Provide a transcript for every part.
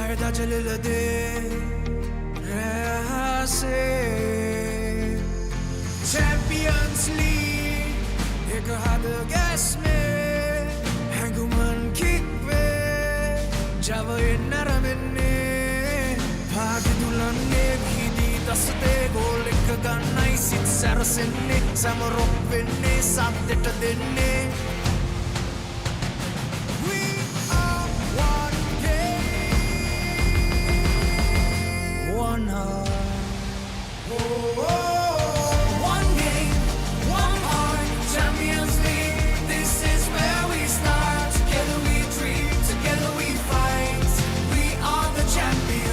फायदा चलिल दे रहा champions league एक हाथ गैस में हैंगुमन किक पे जब नरमने भाग दुल्हने भी दस्ते गोल एक गन्नाई सिट सरसने समरोपने साथ देने one heart. One game, one heart. Champions League, this is where we start. Together we dream, together we fight. We are the champions.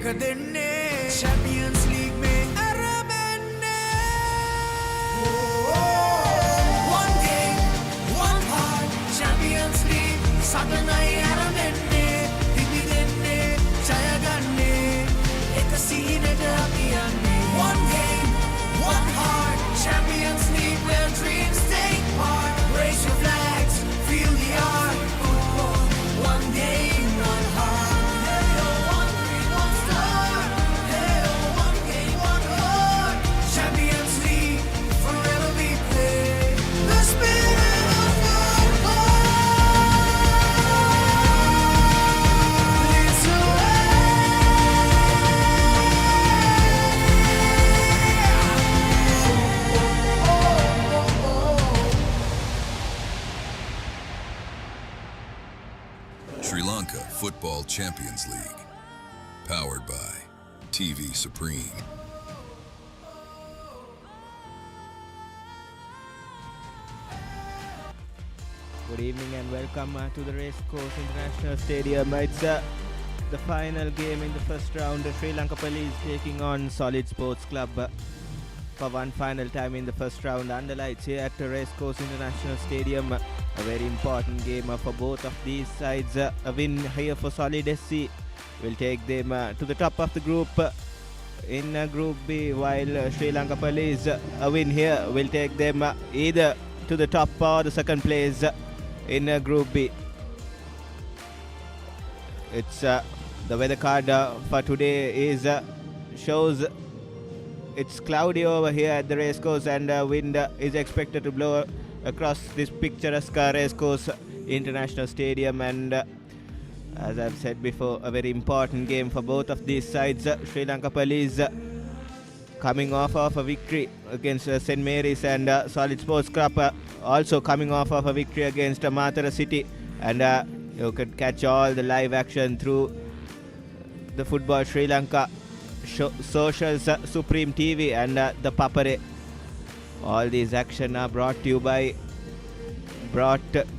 Under the Champions League में अरबने One game, one heart Champions League सागनाई अरबने दिविदेने जयगन्ने एक सीने डबियाने One game, one heart Champions League where dreams take part Raise your flags, feel the art Football, one game, one heart Sri Lanka Football Champions League, powered by TV Supreme. Good evening and welcome to the Racecourse International Stadium. It's the final game in the first round. Sri Lanka Police taking on Solid Sports Club for one final time in the first round under lights here at the Racecourse International Stadium. A very important game for both of these sides. A win here for Solid SC will take them to the top of the group in Group B, while Sri Lanka Police, a win here will take them either to the top or the second place in Group B. It's the weather card for today is shows it's cloudy over here at the racecourse, and wind is expected to blow across this picturesque Racecourse International Stadium. And as I've said before, a very important game for both of these sides. Sri Lanka Police coming off of a victory against St. Mary's, and Solid Sports Club also coming off of a victory against Matara City. And you can catch all the live action through the Football Sri Lanka Socials, Supreme TV and ThePapare. All these action are brought to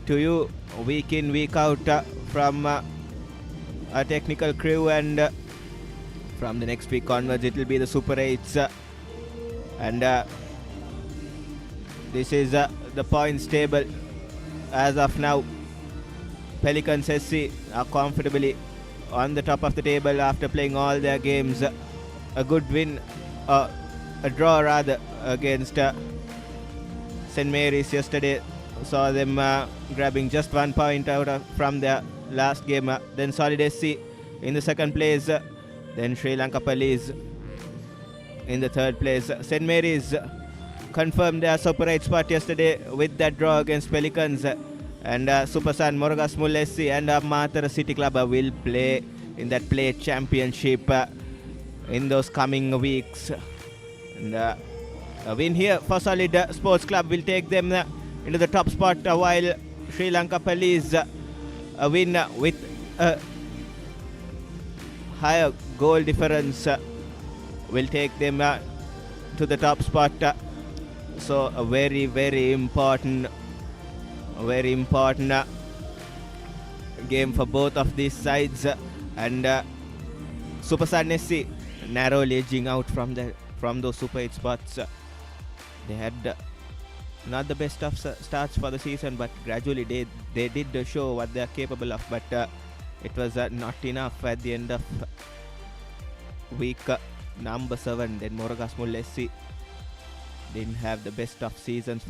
you week in, week out from a technical crew, and from the next week onwards it will be the Super 8s. And this is the points table as of now. Pelicans SC are comfortably on the top of the table after playing all their games. A good win a draw rather against St. Mary's yesterday. Saw them grabbing just 1 point from their last game. Then Solid SC in the second place. Then Sri Lanka Police in the third place. St. Mary's confirmed their Super 8 spot yesterday with that draw against Pelicans. And Super Sun, Moragasmul SC and Matara City Club will play in that play championship in those coming weeks. And a win here for Solid Sports Club will take them into the top spot, while Sri Lanka Police a win with a higher goal difference will take them to the top spot. So a very, very important game for both of these sides. And Super Sun SC narrowly edging out from those Super 8 spots. They had not the best of starts for the season, but gradually they did show what they are capable of. But it was not enough at the end of week number 7. Then Moragasmul SC didn't have the best of seasons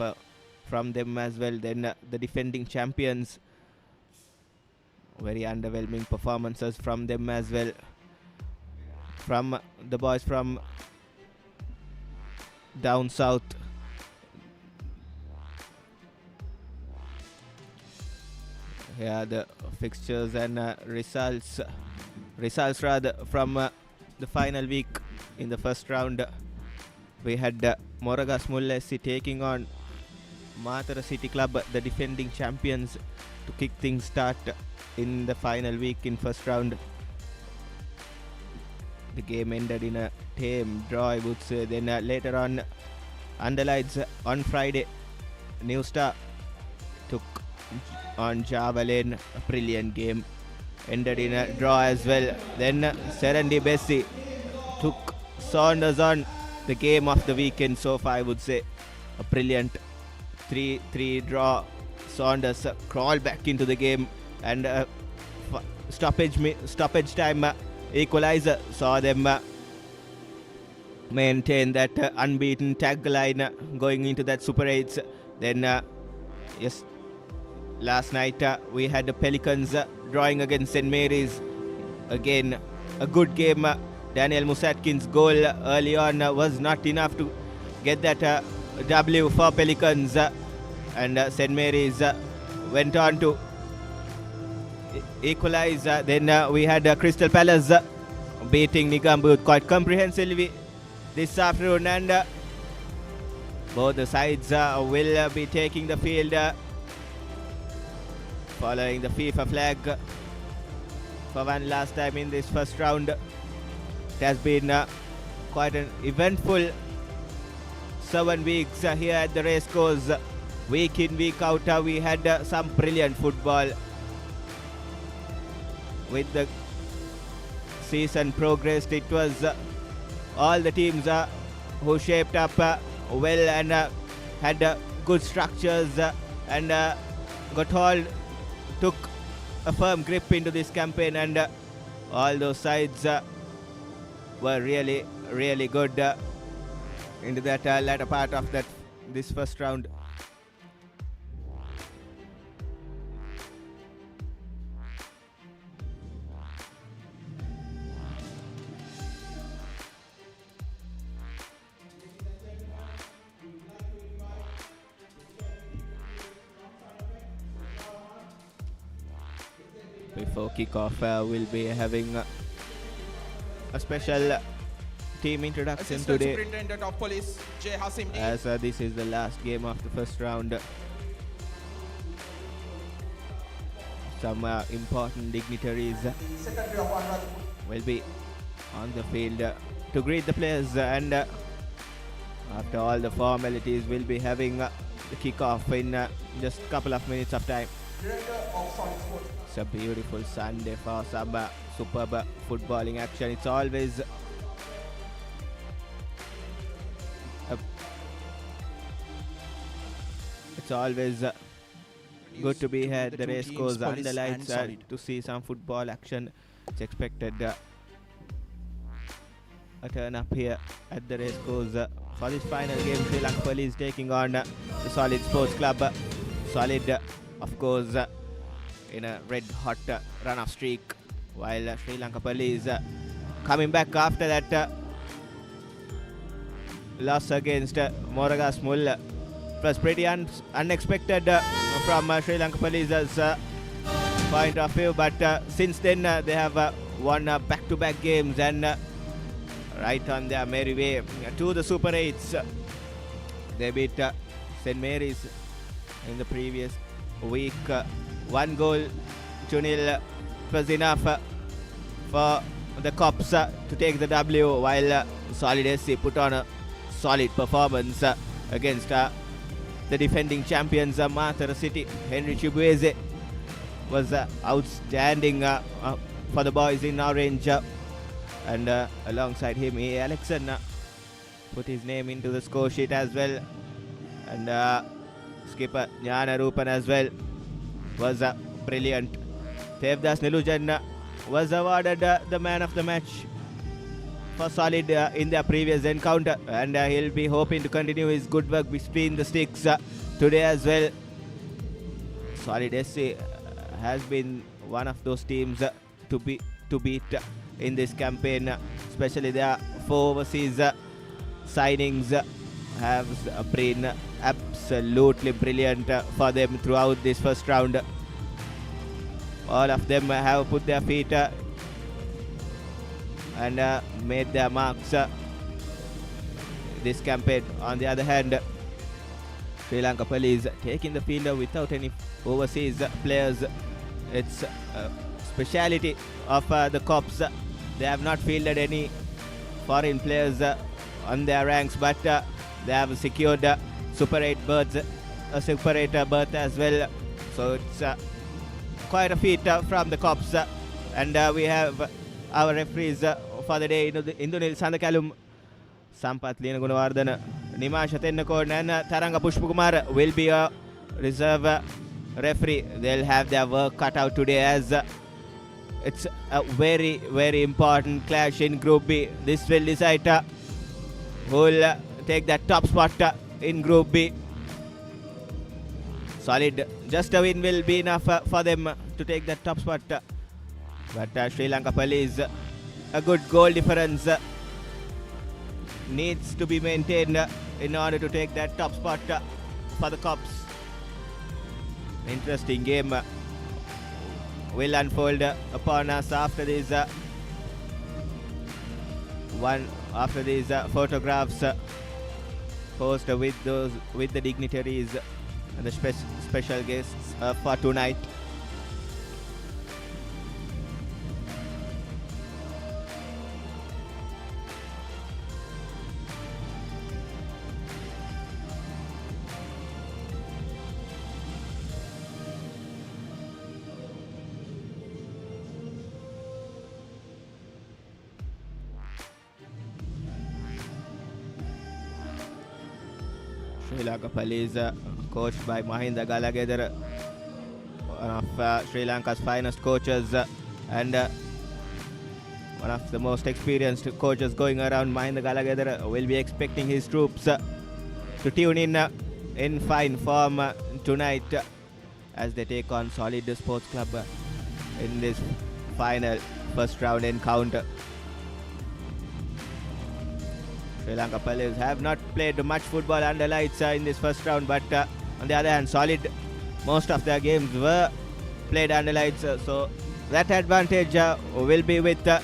from them as well. Then the defending champions, very underwhelming performances from them as well. From the boys from down south. Here the fixtures and results rather from the final week. In the first round, we had Moragasmul SC taking on Matara City Club, the defending champions, to kick things start in the final week in first round. The game ended in a tame draw, I would say. Then later on, underlights on Friday, New Star took on Javelin, a brilliant game, ended in a draw as well. Then Serendi Bessie took Saunders on, the game of the weekend so far, I would say. A brilliant 3-3 draw. Saunders crawled back into the game, and stoppage time equalizer saw them maintain that unbeaten tagline going into that Super 8s. Then yes, last night we had the Pelicans drawing against St. Mary's. Again, a good game. Daniel Musatkin's goal early on was not enough to get that W for Pelicans. And St. Mary's went on to equalize. Then we had Crystal Palace beating Nigambut quite comprehensively this afternoon. And both the sides will be taking the field following the FIFA flag for one last time in this first round. It has been quite an eventful 7 weeks here at the Racecourse. Week in, week out, we had some brilliant football. With the season progressed, it was all the teams who shaped up well and had good structures and took a firm grip into this campaign, and all those sides were really, really good into that latter part of this first round. Before kickoff, we'll be having a special team introduction Assistant today, Superintendent of Police J. Hasim D. as this is the last game of the first round. Some important dignitaries will be on the field to greet the players, and after all the formalities, we'll be having the kickoff in just a couple of minutes of time. It's a beautiful Sunday for some superb footballing action. It's always good to be here at the Racecourse under lights to see some football action. It's expected a turn up here at the Racecourse for this final game. Sri Lanka Police taking on the Solid Sports Club. Solid, of course, in a red hot run-off streak, while Sri Lanka Police coming back after that loss against Moragas Mull. It was pretty unexpected from Sri Lanka Police's point of view, but since then they have won back-to-back games and right on their merry way to the Super 8s. They beat St. Mary's in the previous week. 1 goal to nil was enough for the Cops to take the W, while Solid SC put on a solid performance against the defending champions Mathura City. Henry Chibueze was outstanding for the boys in orange, and alongside him Alexson put his name into the score sheet as well, and skipper Jnana Rupan as well was brilliant. Devdas Nilujan was awarded the man of the match for Solid in their previous encounter, and he'll be hoping to continue his good work between the sticks today as well. Solid SC has been one of those teams to beat in this campaign, especially their 4 overseas signings have been absolutely brilliant for them throughout this first round. All of them have put their feet and made their marks this campaign. On the other hand, Sri Lanka Police taking the field without any overseas players. It's a speciality of the Cops. They have not fielded any foreign players on their ranks, but they have secured Super 8 berths, a Super 8 berth as well. So it's quite a feat from the Cops, and we have our referees for the day, Indunil Sandakalum, Sampath Lina Gunawardana, Nimasha Tennakon, and Taranga Pushpukumar will be a reserve referee. They'll have their work cut out today, as it's a very, very important clash in Group B. This will decide who will take that top spot in Group B. Solid, just a win will be enough for them to take that top spot. But Sri Lanka Police, a good goal difference needs to be maintained in order to take that top spot for the Cops. Interesting game will unfold upon us after these photographs posted with the dignitaries and the special guests for tonight. Sri Lanka Police, coached by Mahinda Galagedara, one of Sri Lanka's finest coaches and one of the most experienced coaches going around. Mahinda Galagedara will be expecting his troops to tune in fine form tonight as they take on Solid Sports Club in this final first round encounter. Sri Lanka Police have not played much football under lights in this first round, but on the other hand, Solid, most of their games were played under lights, so that advantage will be with the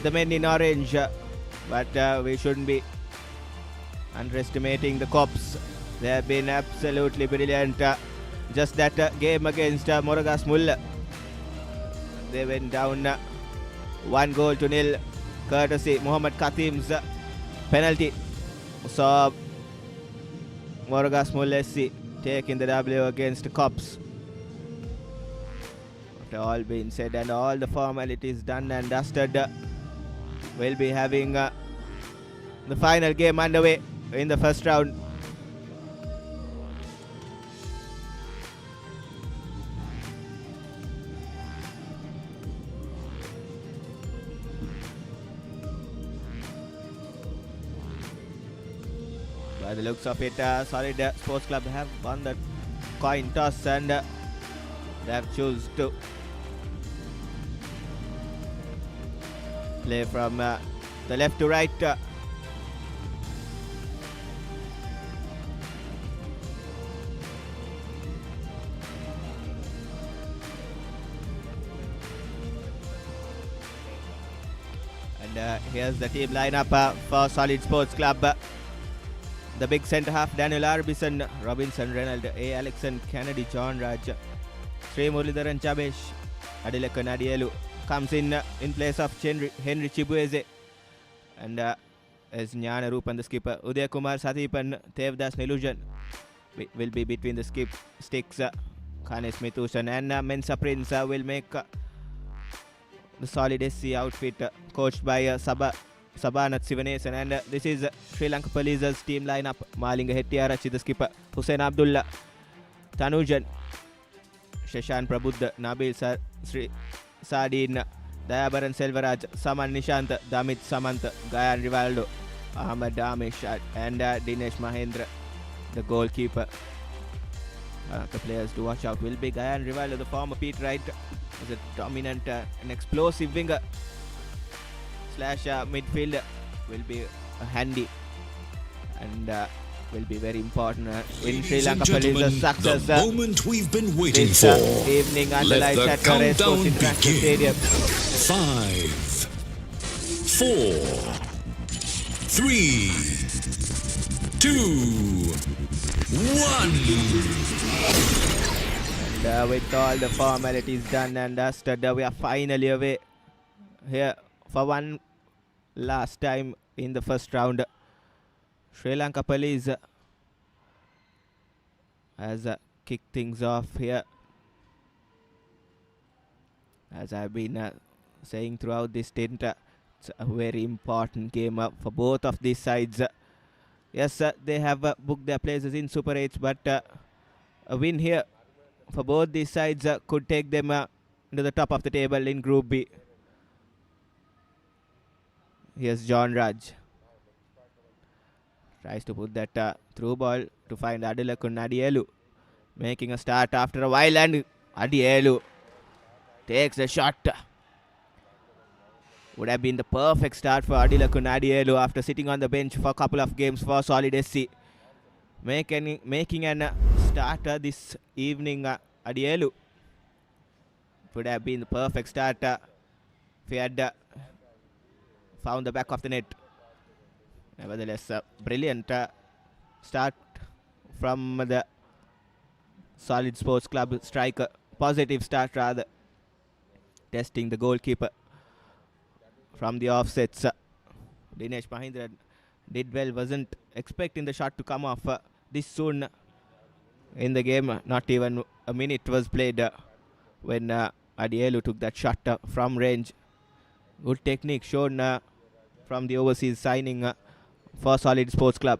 men in orange, but we shouldn't be underestimating the Cops. They have been absolutely brilliant. Just that game against Moragas Mull, they went down 1 goal to nil, courtesy Muhammad Katim's penalty. So Moragas Mull SC taking the W against Cops. After all being said and all the formalities done and dusted, we'll be having the final game underway in the first round. By the looks of it, Solid Sports Club have won the coin toss and they have chosen to play from the left to right. And here's the team lineup for Solid Sports Club. The big centre half, Daniel Arbison, Robinson Reynolds, A. Alexon, Kennedy, John Raj, Sri Muralidharan Chabesh, Adileka Nadielu comes in place of Henry Chibueze. And as Jnana Rupan, the skipper, Uday Kumar Sathipan, Tevdas Nilujan will be between the sticks. Kane Smithushan and Mensa Prince will make the Solid SC outfit coached by Sabanath Sivanesan. And this is Sri Lanka Police's team lineup. Malinga Hettiarachchi, the skipper, Hussein Abdullah, Tanujan, Shashan Prabhuddha, Nabil Sri Sadin, Dayabaran Selvaraj, Saman Nishant, Damit Samant, Gayan Rivaldo, Ahmad Damesh and Dinesh Mahendra, the goalkeeper. The players to watch out will be Gayan Rivaldo, the former Pete Wright, is a dominant and explosive winger / midfielder, will be handy and will be very important in Sri Lanka Police's success. The moment we've been waiting this for. evening under Let lights the at the Racecourse countdown Stadium. begin. 5, 4, 3, 2, 1. And with all the formalities done and dusted, we are finally away here for one last time in the first round. Sri Lanka Police has kicked things off here. As I've been saying throughout this stint, it's a very important game for both of these sides. Yes, they have booked their places in Super 8s, but a win here for both these sides could take them to the top of the table in Group B. Here's John Raj. Tries to put that through ball to find Adileka Nadielu. Making a start after a while, and Adielu takes the shot. Would have been the perfect start for Adileka Nadielu after sitting on the bench for a couple of games for Solid SC. Making an starter this evening, Adielu. Would have been the perfect start if he had found the back of the net. Nevertheless, a brilliant start from the Solid Sports Club striker. Positive start rather. Testing the goalkeeper from the offsets. Dinesh Mahendra did well. Wasn't expecting the shot to come off this soon in the game. Not even a minute was played when Adielu took that shot from range. Good technique shown from the overseas signing for Solid Sports Club.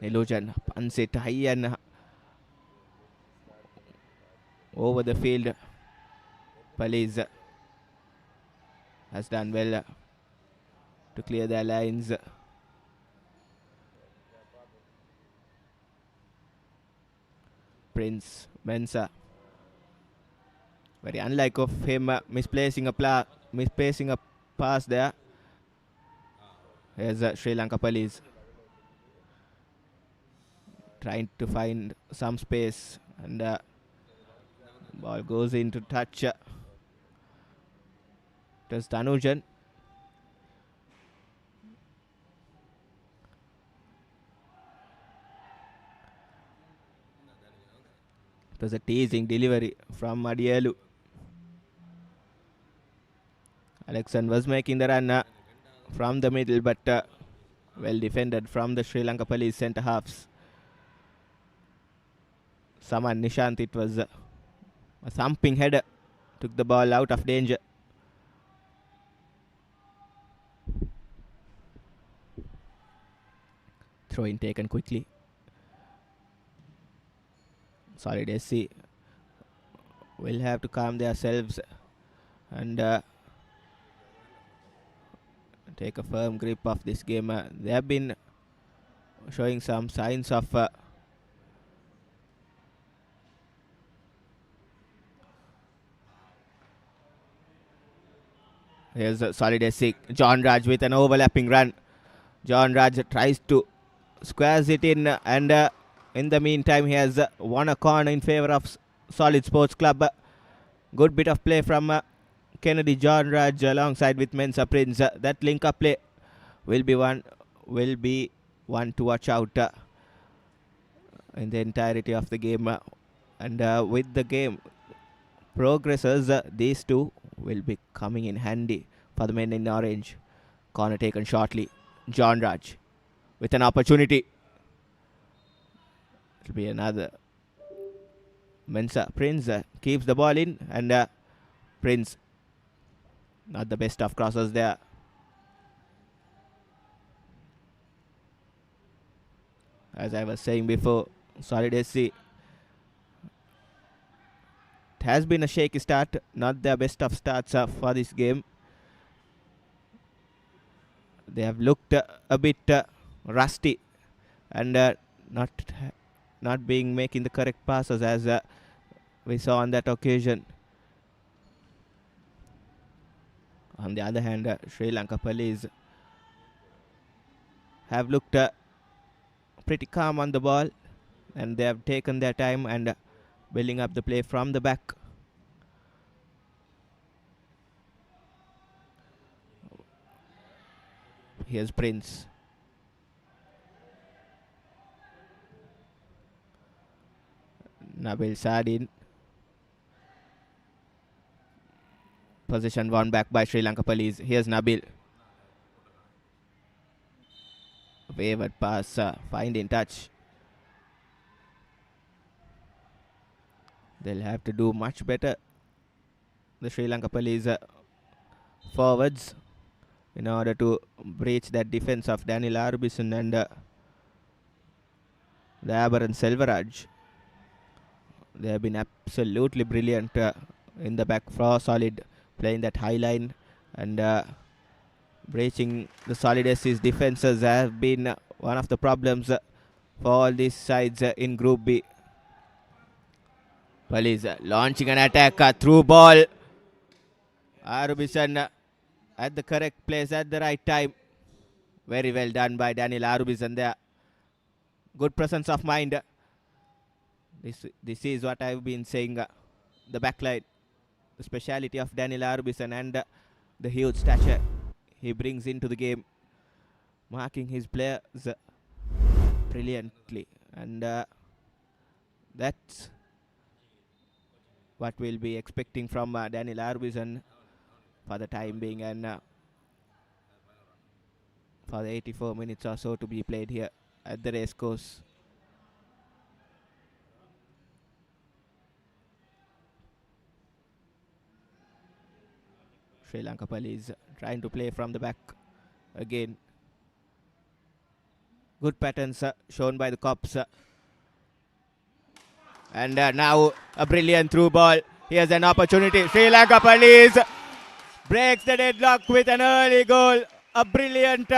Nilujan punts it high and over the field. Police has done well to clear their lines. Prince Mensah, very unlike of him, misplacing a pass there. Here's Sri Lanka Police trying to find some space, and ball goes into touch. It was Tanujan. It was a teasing delivery from Adielu. Alexan was making the run from the middle, but well defended from the Sri Lanka Police centre halves. Saman Nishant, it was a thumping header, took the ball out of danger. Throw in taken quickly. Solid SC will have to calm themselves and take a firm grip of this game. They have been showing some signs of here's a solid S6. John Raj with an overlapping run. John Raj tries to squares it in, and in the meantime, he has won a corner in favor of Solid Sports Club. Good bit of play from Kennedy John Raj alongside with Mensa Prince. That link-up play will be one to watch out in the entirety of the game. And with the game progresses, these two will be coming in handy for the men in orange. Corner taken shortly. John Raj with an opportunity. It'll be another. Mensa Prince keeps the ball in, and Prince not the best of crosses there. As I was saying before, Solid SC, it has been a shaky start, not their best of starts for this game. They have looked a bit rusty, and not being making the correct passes as we saw on that occasion. On the other hand, Sri Lanka Police have looked pretty calm on the ball, and they have taken their time and building up the play from the back. Here's Prince. Nabil Sardin. Possession won back by Sri Lanka Police. Here's Nabil. Wayward pass, finding touch. They'll have to do much better, the Sri Lanka Police forwards, in order to breach that defense of Daniel Arbison and the Aberran Selvaraj. They have been absolutely brilliant in the back for Solid, playing that high line and breaching the Solid SC's defenses have been one of the problems for all these sides in Group B. Police launching an attack, through ball. Arbison at the correct place at the right time. Very well done by Daniel Arbison there. Good presence of mind. This is what I've been saying. The backline, the speciality of Daniel Arbison, and the huge stature he brings into the game, marking his players brilliantly. And that's what we'll be expecting from Daniel Arbison for the time being, and for the 84 minutes or so to be played here at the racecourse. Sri Lanka Police trying to play from the back again. Good patterns shown by the Cops. And now a brilliant through ball. Here's an opportunity. Sri Lanka Police breaks the deadlock with an early goal. A brilliant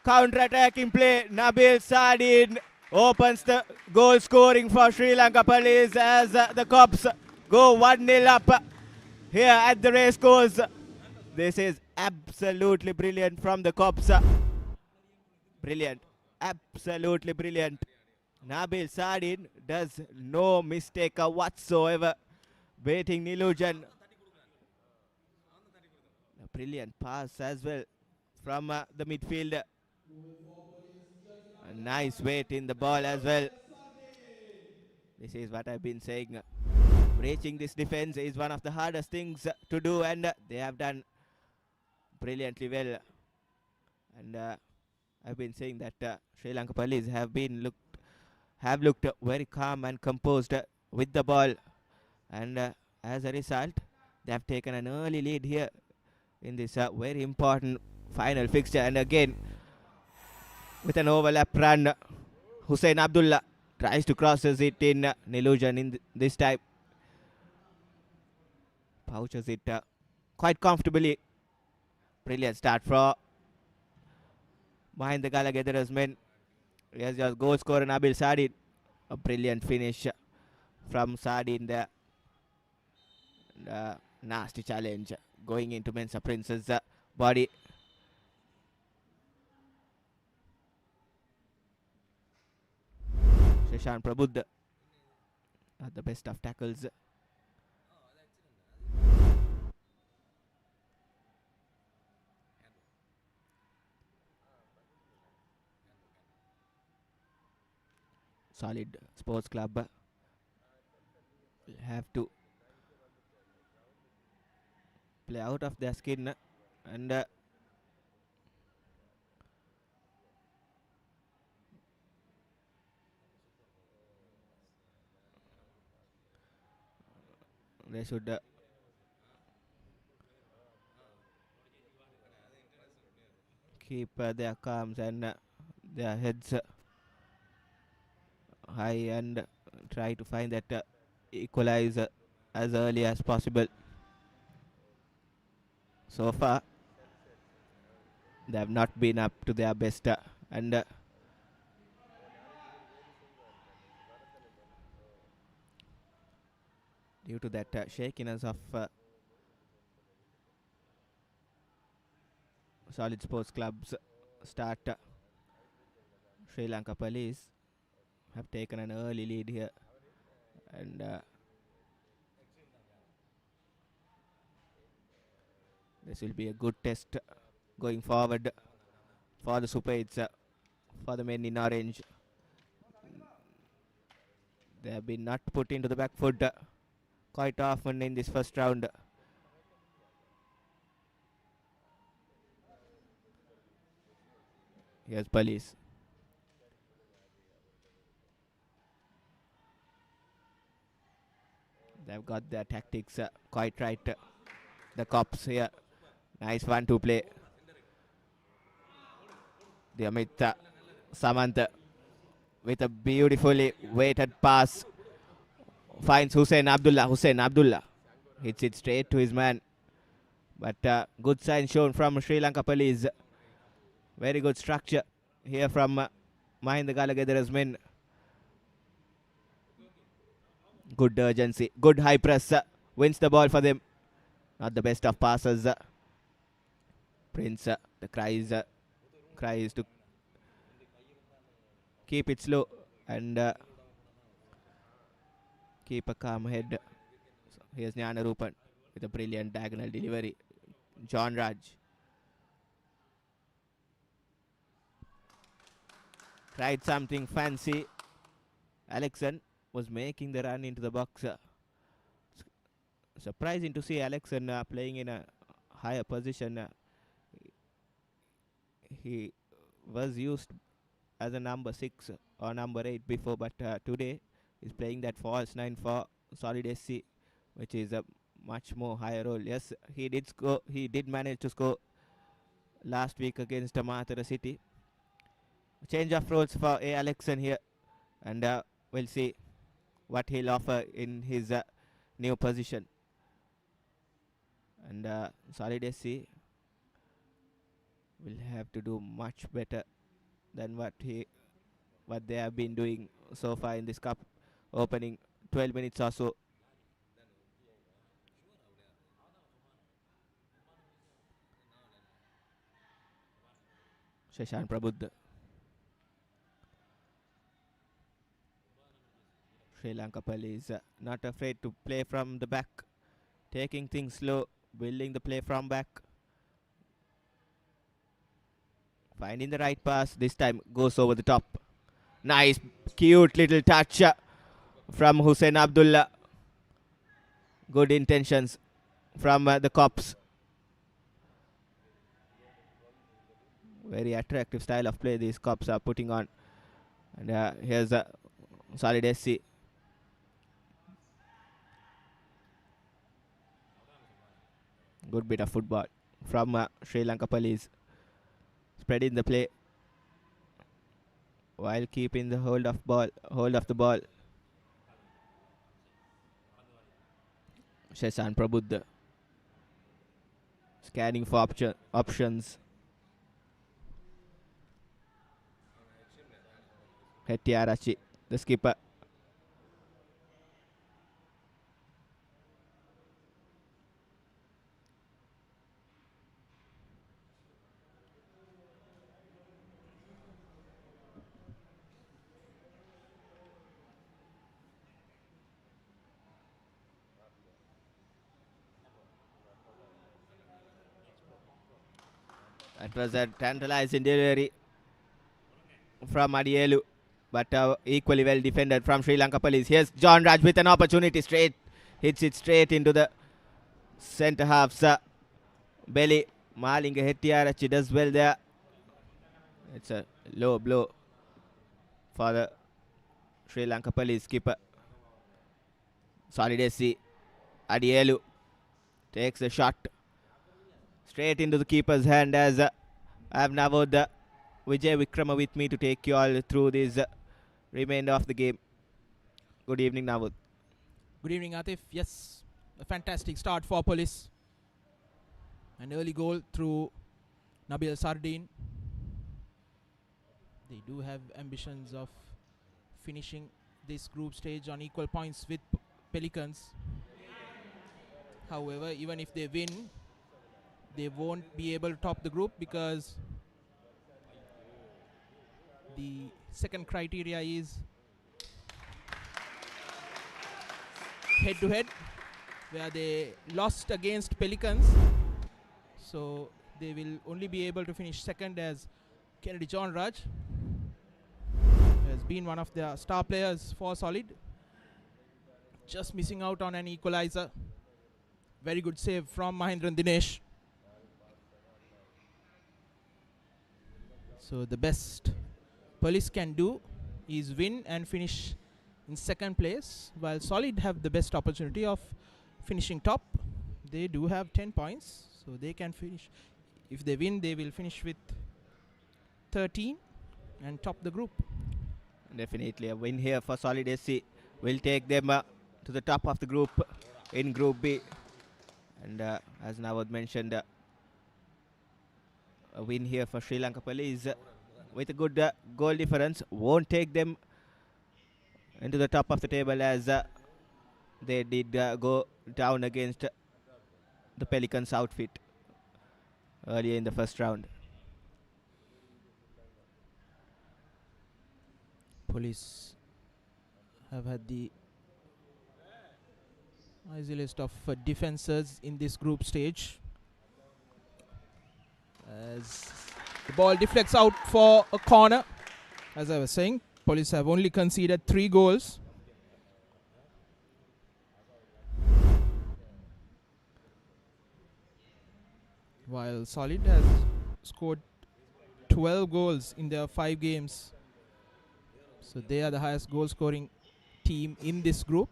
counter-attacking play. Nabil Sardin opens the goal scoring for Sri Lanka Police as the Cops go 1-0 up here at the racecourse. This is absolutely brilliant from the Cops. Brilliant. Absolutely brilliant. Nabil Sardin does no mistake whatsoever, baiting Nilujan. A brilliant pass as well from the midfielder. A nice weight in the ball as well. This is what I've been saying. Breaching this defense is one of the hardest things to do, and they have done brilliantly well. And I've been saying that Sri Lanka Police have looked very calm and composed with the ball, and as a result, they have taken an early lead here in this very important final fixture. And again, with an overlap run, Hussein Abdullah tries to crosses it in. Nilujan in this time pouches it quite comfortably. Brilliant start for behind the Galagedera's men. Here's your goal scorer Nabil Sardin. A brilliant finish from Sardin there. And, nasty challenge going into Mensa Prince's body. Sheshan Prabuddha at the best of tackles. Solid sports club will have to play out of their skin and they should keep their calms and their heads high and try to find that equalizer as early as possible. So far, they have not been up to their best, and due to that shakiness of Solid Sports Club's start, Sri Lanka Police have taken an early lead here, and this will be a good test going forward for the Super 8s, for the men in orange. They have been not put into the back foot quite often in this first round. Here's Police. They've got their tactics quite right. The Cops here. Nice 1-2 play. The Amit Samant with a beautifully weighted pass. Finds Hussein Abdullah. Hits it straight to his man. But good sign shown from Sri Lanka Police. Very good structure here from Mahinda Galagedera's men. Good urgency. Good high press. Wins the ball for them. Not the best of passes. Prince, the cry is to keep it slow and keep a calm head. So here's Jnana Rupan with a brilliant diagonal delivery. John Raj. Tried something fancy. Alexan was making the run into the box. Surprising to see Alexan playing in a higher position. He was used as a number 6 or number 8 before, but today he's playing that false 9 for Solid SC, which is a much more higher role. Yes, he did score. He did manage to score last week against Mahatara City. Change of roles for A. Alexan here, and we'll see what he'll offer in his new position. And Solid SC will have to do much better than what they have been doing so far in this cup opening 12 minutes or so. Sheshan Prabuddha. Sri Lanka Police not afraid to play from the back, taking things slow, building the play from back. Finding the right pass, this time goes over the top. Nice, cute little touch from Hussein Abdullah. Good intentions from the Cops. Very attractive style of play these Cops are putting on. And here's Solid SC. Good bit of football from Sri Lanka Police. Spreading the play while keeping the hold of the ball. Sheshan Prabuddha scanning for options. Hettiarachchi, the skipper. That was a tantalizing delivery from Adielu, but equally well defended from Sri Lanka Police. Here's John Raj with an opportunity, straight, hits it straight into the centre half's belly. Malinga Hettiarachchi does well there. It's a low blow for the Sri Lanka Police skipper. Solidesi, Adielu takes a shot straight into the keeper's hand as I have Navod Vijay Vikrama with me to take you all through this remainder of the game. Good evening, Navod. Good evening, Atif. Yes, a fantastic start for Police. An early goal through Nabil Sardin. They do have ambitions of finishing this group stage on equal points with Pelicans. However, even if they win, they won't be able to top the group because the second criteria is head-to-head, where they lost against Pelicans. So they will only be able to finish second, as Kennedy John Raj has been one of their star players for Solid. Just missing out on an equalizer. Very good save from Mahendran Dinesh. So the best Police can do is win and finish in second place, while Solid have the best opportunity of finishing top. They do have 10 points, so they can finish. If they win, they will finish with 13 and top the group. Definitely a win here for Solid SC will take them to the top of the group in Group B. And as Nawad mentioned, a win here for Sri Lanka Police with a good goal difference won't take them into the top of the table, as they did go down against the Pelicans outfit earlier in the first round. Police have had the easy list of defenses in this group stage, as the ball deflects out for a corner. As I was saying, Police have only conceded 3 goals. While Solid has scored 12 goals in their 5 games. So they are the highest goal scoring team in this group.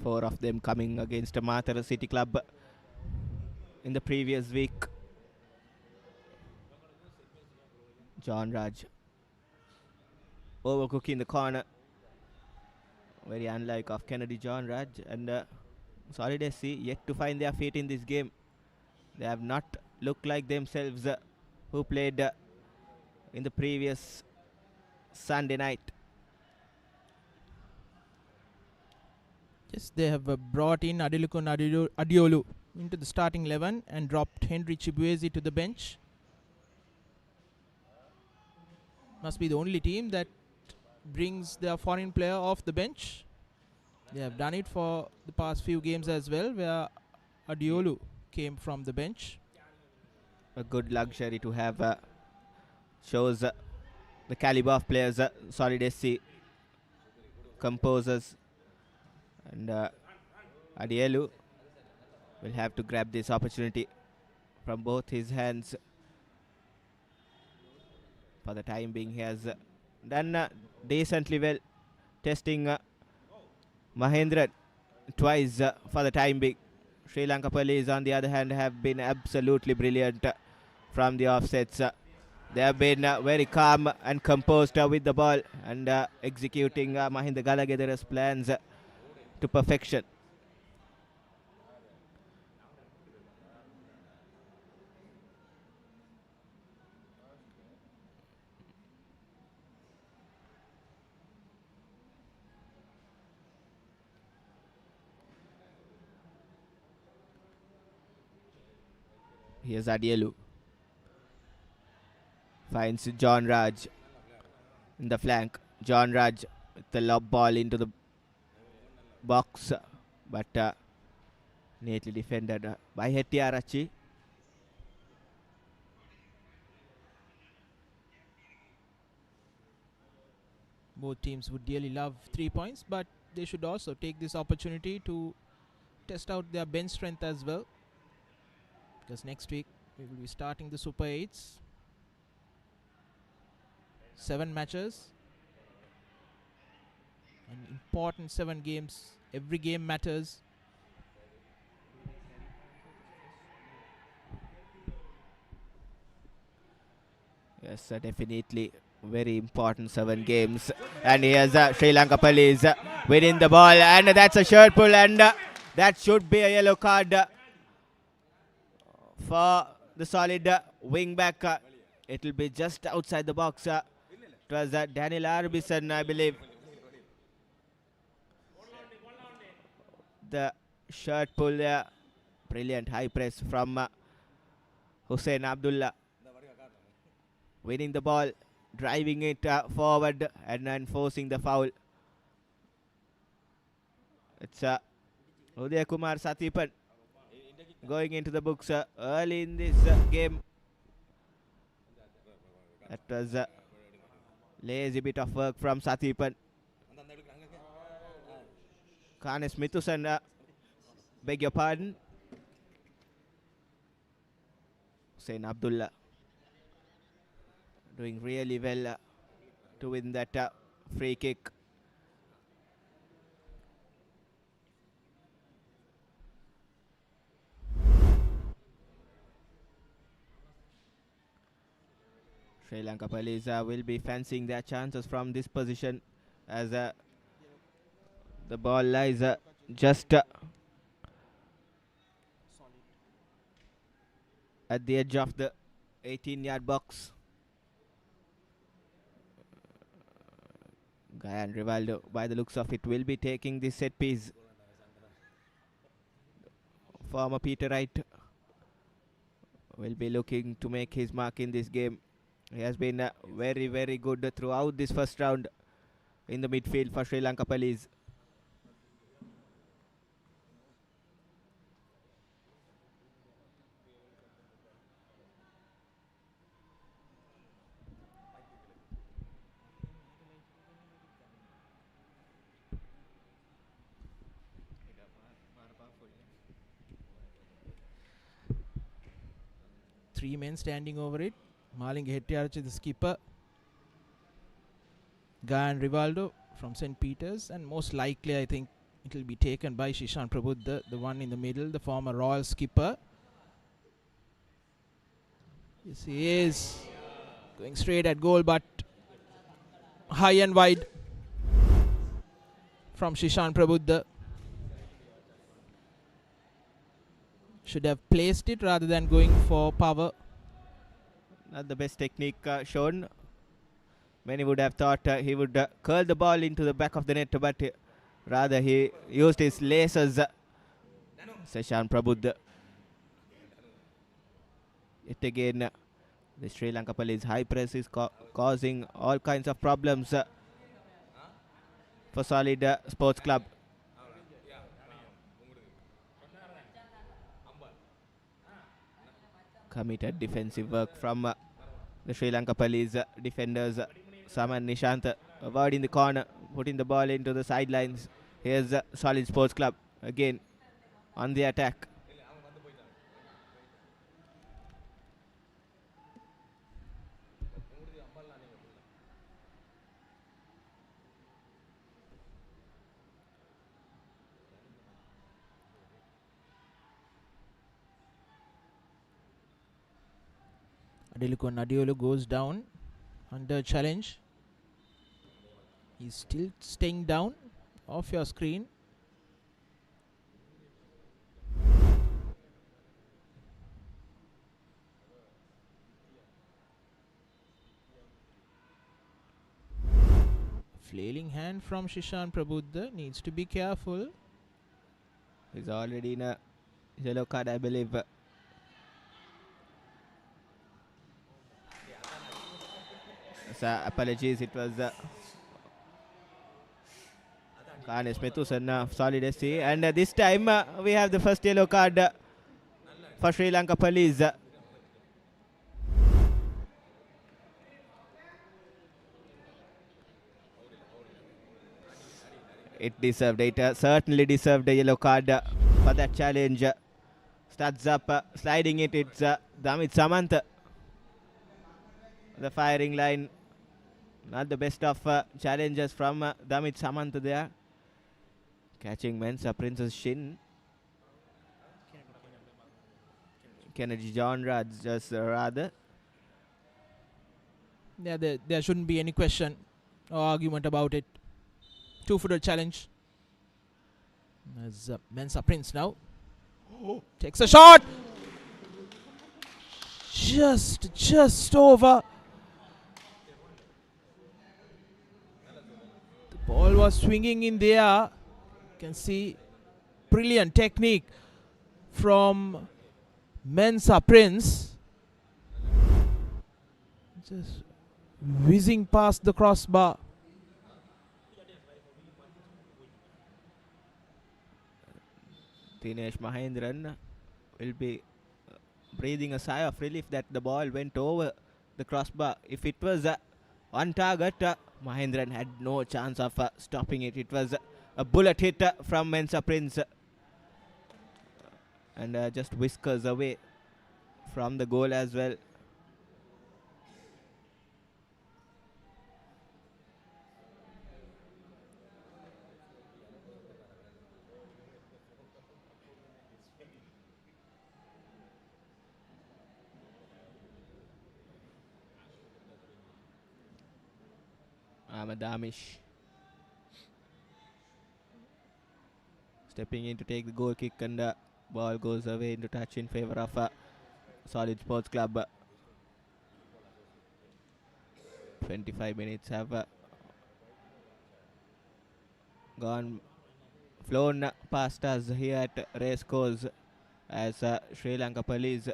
4 of them coming against Matara City Club in the previous week. John Raj overcooking the corner, very unlike of Kennedy John Raj, and Solid SC yet to find their feet in this game. They have not looked like themselves who played in the previous Sunday night. Yes, they have brought in Adiluko Adiolu into the starting 11 and dropped Henry Chibuezi to the bench. Must be the only team that brings their foreign player off the bench. They have done it for the past few games as well, where Adiolu came from the bench. A good luxury to have. Shows the caliber of players Solid SC composes. And Adielu will have to grab this opportunity from both his hands. For the time being, he has done decently well, testing Mahendran twice for the time being. Sri Lanka Police, on the other hand, have been absolutely brilliant from the offsets. They have been very calm and composed with the ball and executing Mahinda Galagedera's plans to perfection. Here's Adielu. Finds John Raj in the flank. John Raj with the lob ball into the box, but neatly defended by Hettiarachi. Both teams would really love 3 points, but they should also take this opportunity to test out their bench strength as well, because next week we will be starting the Super 8s. 7 matches, an important 7 games. Every game matters. Yes, definitely very important 7 games. And here's Sri Lanka Police winning the ball, and that's a shirt pull, and that should be a yellow card for the solid wing back. It will be just outside the box. It was Daniel Arbison, I believe. The shirt pull there. Brilliant high press from Hussein Abdullah. Winning the ball, driving it forward and then forcing the foul. It's Udaya Kumar Sathipan going into the books early in this game. That was a lazy bit of work from Sathipan. Kanes Mithusan, beg your pardon. Hussein Abdullah doing really well to win that free kick. Sri Lanka Police will be fancying their chances from this position, as the ball lies just at the edge of the 18-yard box. Gayan Rivaldo, by the looks of it, will be taking this set piece. Former Peter Wright will be looking to make his mark in this game. He has been very, very good throughout this first round in the midfield for Sri Lanka Police. Three men standing over it. Malinga Hettiarachi, the skipper. Gayan Rivaldo from St. Peter's, and most likely I think it will be taken by Shishan Prabuddha, the one in the middle, the former Royal skipper. Yes, he is going straight at goal, but high and wide from Shishan Prabuddha. Should have placed it rather than going for power. Not the best technique shown. Many would have thought he would curl the ball into the back of the net, but rather he used his laces. Seshan Prabuddha. It again, the Sri Lanka Police high press is causing all kinds of problems for Solid Sports Club. Committed defensive work from the Sri Lanka Police defenders. Saman Nishant avoiding the corner, putting the ball into the sidelines. Here's Solid Sports Club again on the attack. Adeliko Nadiolo goes down under challenge. He's still staying down off your screen. Flailing hand from Shishan Prabuddha, needs to be careful. He's already in a yellow card, I believe. Apologies, it was Kanes Methusan, solid SC. And this time we have the first yellow card for Sri Lanka Police. It deserved it. Certainly deserved a yellow card for that challenge. Starts up, sliding it. It's Damit Samant. The firing line. Not the best of challenges from Damit Samant there. Catching Mensa Prince's shin. Kennedy John Rads just rather. Yeah, there shouldn't be any question or argument about it. 2-footer challenge. As Mensa Prince now takes a shot. Just over. The ball was swinging in the air. You can see brilliant technique from Mensa Prince. Just whizzing past the crossbar. Dinesh Mahendran will be breathing a sigh of relief that the ball went over the crossbar. If it was on target, Mahendran had no chance of stopping it. It was a bullet hit from Mensa Prince and just whiskers away from the goal as well. Ahmed Amish stepping in to take the goal kick, and the ball goes away into touch in favor of Solid Sports Club. 25 minutes have flown past us here at Racecourse as Sri Lanka Police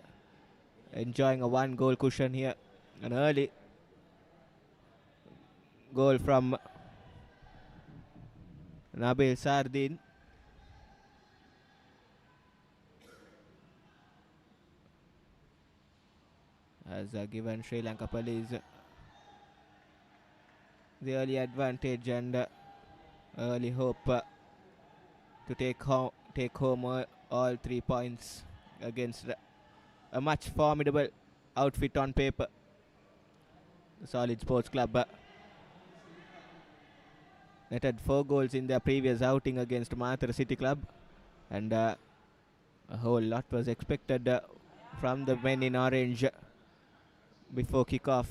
enjoying a 1-goal cushion here. An early goal from Nabil Sardin. Has given Sri Lanka Police the early advantage and early hope to take home all 3 points against a much formidable outfit on paper. The Solid Sports Club netted 4 goals in their previous outing against Mathura City Club, and a whole lot was expected from the men in orange before kickoff,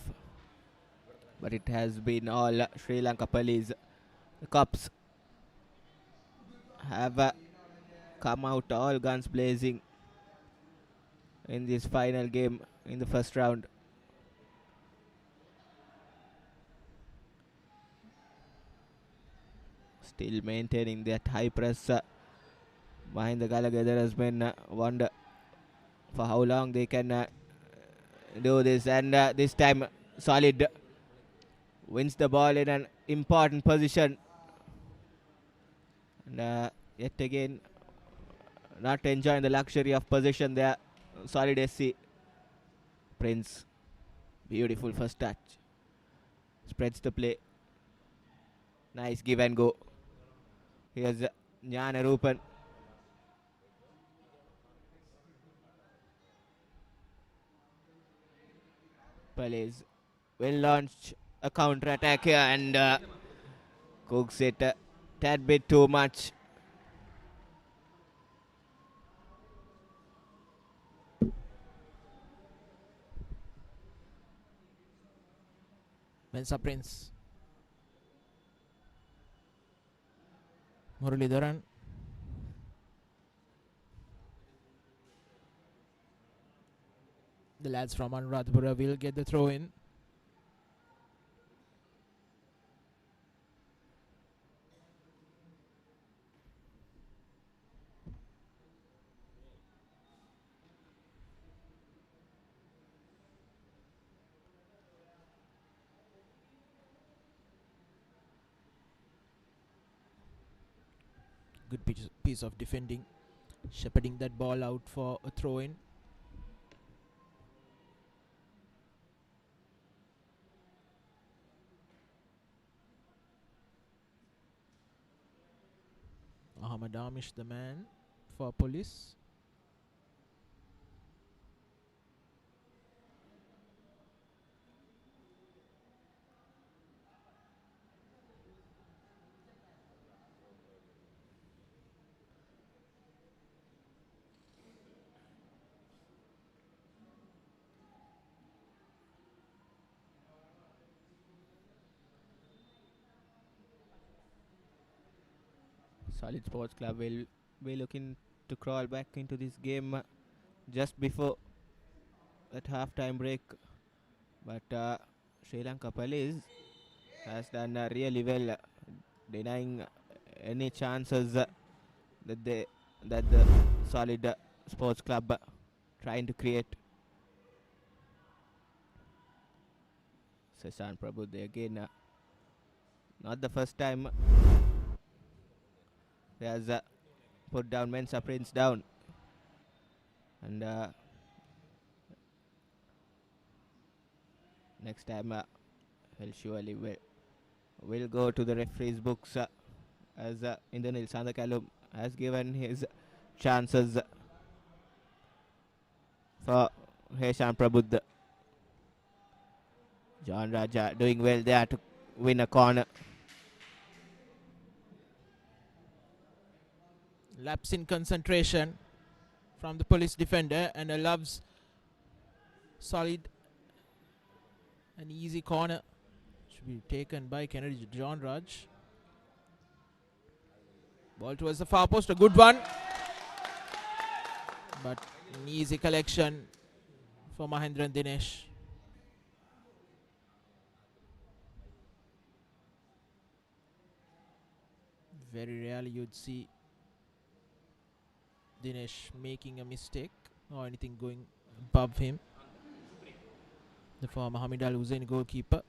but it has been all Sri Lanka Police. The Cops have come out all guns blazing in this final game in the first round. Still maintaining that high press behind the Gallagher. There has been wonder for how long they can do this, and this time Solid wins the ball in an important position, and yet again not enjoying the luxury of possession there. Solid SC. Prince, beautiful first touch, spreads the play, nice give and go. Here's Jnana Rupan. Police will launch a counter attack here and cooks it a tad bit too much. Mensa Prince. Muralidharan. The lads from Anuradhapura will get the throw in. Good piece of defending, shepherding that ball out for a throw-in. Ahmad Amish, the man for Police. Solid Sports Club will be looking to crawl back into this game just before that half-time break. But Sri Lanka Police has done really well, denying any chances that the Solid Sports Club trying to create. Seshan Prabhu again, not the first time he has put down Mensa Prince down, and next time he'll surely will go to the referee's books, as Indanil Sandakalum has given his chances for Heshan Prabhudd. John Raja doing well there to win a corner. Lapse in concentration from the Police defender, and allows Solid an easy corner. Should be taken by Kennedy John Raj. Ball towards the far post, a good one, but an easy collection for Mahendran Dinesh. Very rarely you'd see Dinesh making a mistake or anything going above him. The former Hamid Al Hussein goalkeeper.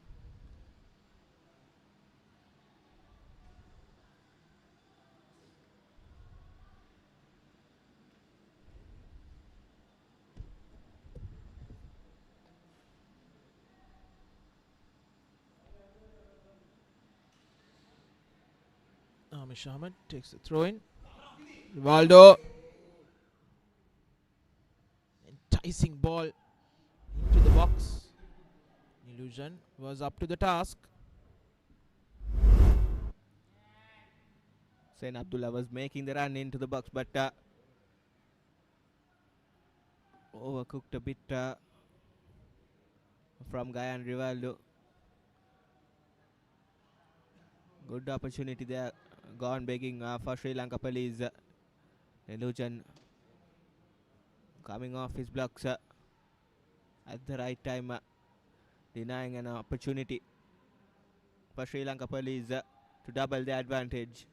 Amish Ahmed takes the throw in. Rivaldo. Enticing ball into the box. Illusion was up to the task. Sain Abdullah was making the run into the box, but overcooked a bit from Gayan Rivaldo. Good opportunity there, gone begging for Sri Lanka Police. Illusion coming off his blocks at the right time, denying an opportunity for Sri Lanka Police to double the advantage.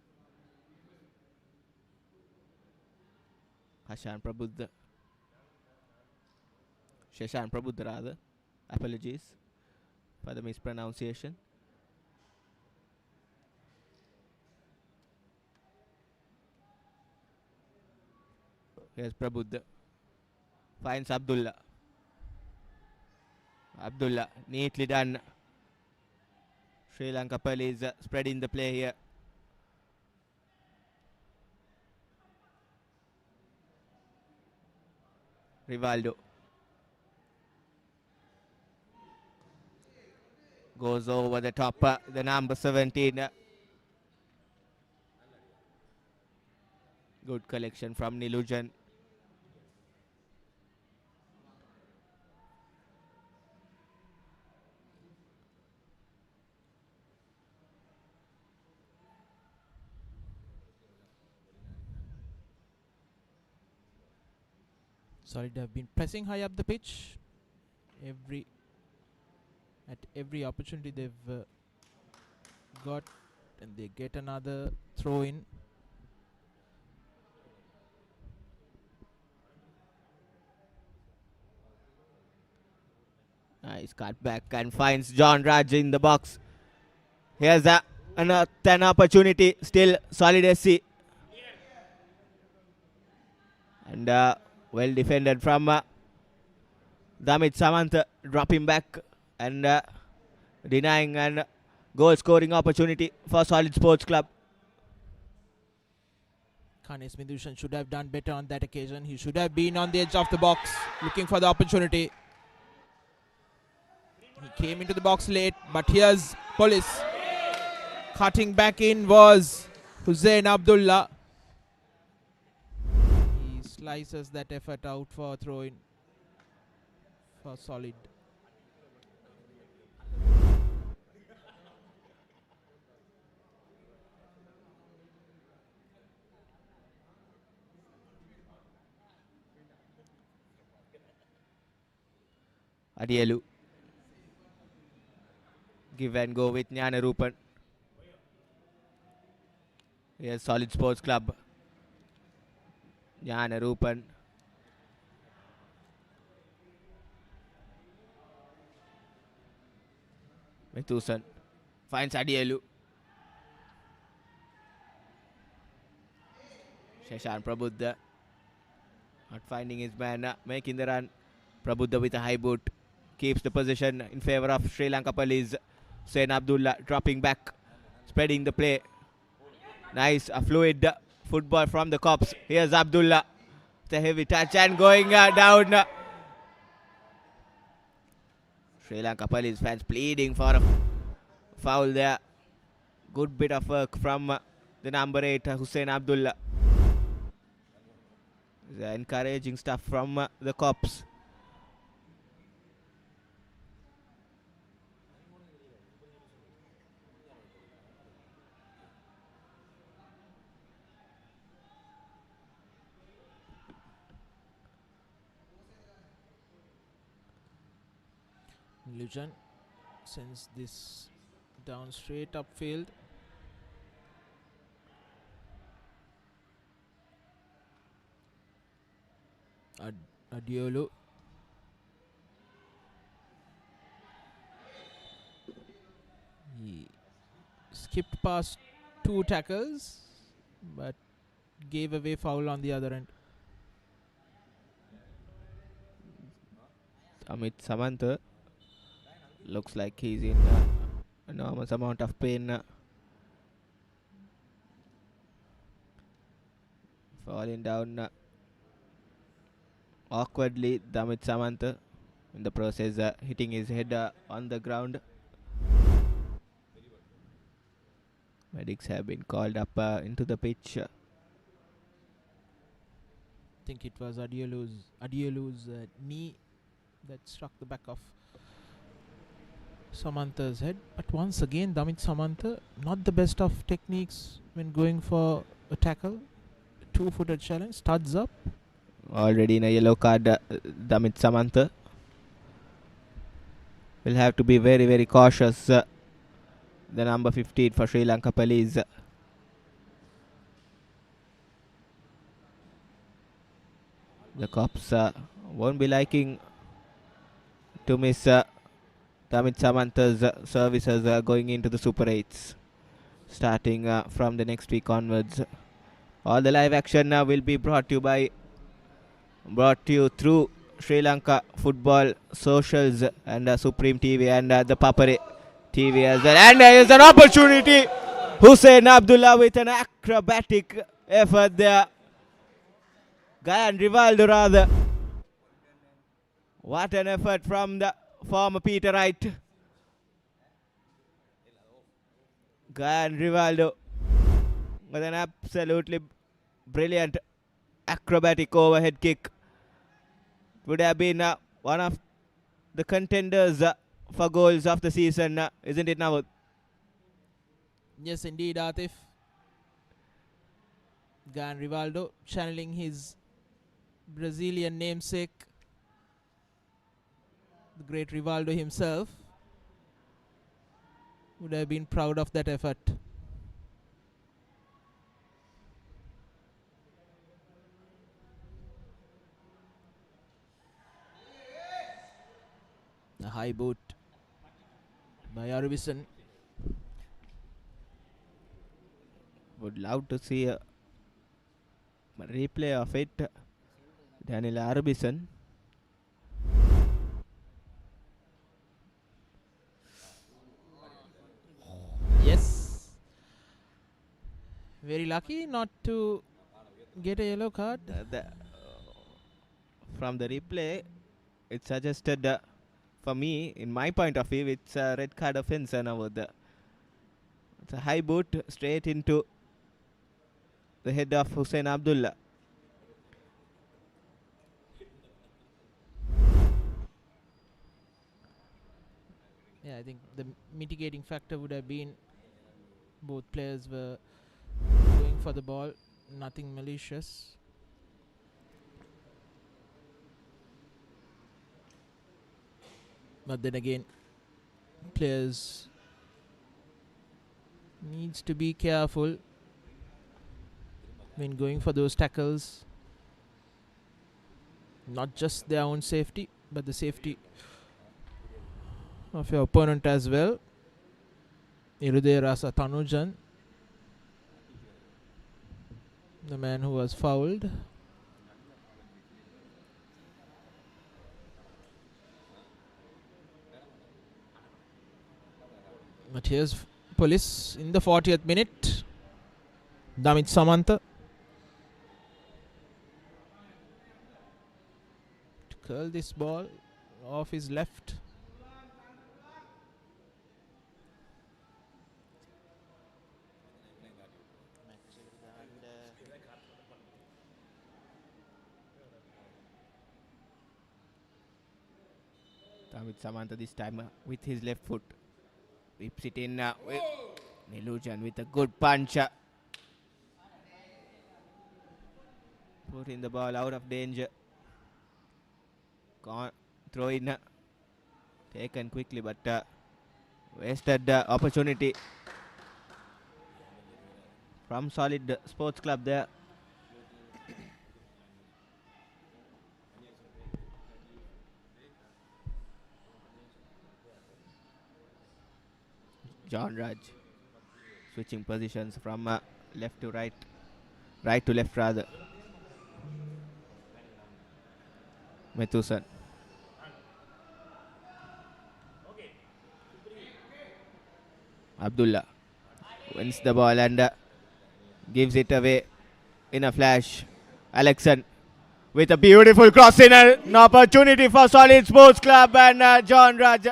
Hashan Prabhudd, Sheshan Prabhudd rather, apologies for the mispronunciation. Here's Prabhudd, finds Abdullah. Abdullah, neatly done. Sri Lanka Police spreading the play here. Rivaldo goes over the top, the number 17. Good collection from Nilujan. Solid have been pressing high up the pitch. At every opportunity they've got, and they get another throw in. Nice cut back and finds John Raj in the box. Here's an opportunity. Still Solid SC And well defended from Damit Samantha, dropping back and denying an goal scoring opportunity for Solid Sports Club. Kane Smidushan should have done better on that occasion. He should have been on the edge of the box looking for the opportunity. He came into the box late, but here's Police. Cutting back in was Hussein Abdullah. He slices that effort out for a throw-in for Solid. Adielu. Give and go with Jnanarupan. Here's Solid Sports Club. Jnanarupan. Methusan finds Adielu. Sheshan Prabuddha not finding his man, making the run. Prabuddha with a high boot keeps the position in favor of Sri Lanka Police. Hussein Abdullah dropping back, spreading the play. Nice, a fluid football from the Cops. Here's Abdullah, the heavy touch and going down. Sri Lanka Police fans pleading for a foul there. Good bit of work from the number 8, Hussein Abdullah. The encouraging stuff from the Cops. Lujan sends this down straight upfield. Adiolo. He skipped past 2 tackles but gave away foul on the other end. Amit Samantha looks like he's in enormous amount of pain. Falling down awkwardly, Damit Samantha, in the process hitting his head on the ground. Medics have been called up into the pitch. I think it was Adiolu's knee that struck the back of Samantha's head. But once again, Damit Samantha, not the best of techniques when going for a tackle. 2-footed challenge, studs up. Already in a yellow card, Damit Samantha will have to be very, very cautious. The number 15 for Sri Lanka Police. The Cops won't be liking to miss Damit Samantha's services going into the Super 8s, starting from the next week onwards. All the live action will be brought to you through Sri Lanka Football Socials and Supreme TV and ThePapare TV as well. And here's an opportunity. Hussein Abdullah with an acrobatic effort there. Gayan Rivaldo rather. What an effort from the former Peter Wright. Gayan Rivaldo with an absolutely brilliant acrobatic overhead kick. Would have been one of the contenders for goals of the season, isn't it now? Yes, indeed, Atif. Gayan Rivaldo channeling his Brazilian namesake, the great Rivaldo himself, would have been proud of that effort. A high boot by Arvisan. Would love to see a replay of it. Daniel Arbison. Yes. Very lucky not to get a yellow card. From the replay, it suggested for me, in my point of view, it's a red card offence and over the. It's a high boot straight into the head of Hussein Abdullah. Yeah, I think the mitigating factor would have been both players were going for the ball, nothing malicious. But then again, players needs to be careful when going for those tackles. Not just their own safety, but the safety of your opponent as well. Irude Rasa Tanujan, the man who was fouled. But here's police in the 40th minute. Damit Samantha to curl this ball off his left. With Samantha this time with his left foot. Whips it in with Nilujan with a good punch. Putting the ball out of danger. Throw in. Taken quickly, but wasted the opportunity from Solid Sports Club there. John Raj switching positions from left to right, right to left rather. Methusan. Abdullah wins the ball and gives it away in a flash. Alexan with a beautiful cross in, an opportunity for Solid Sports Club, and John Raj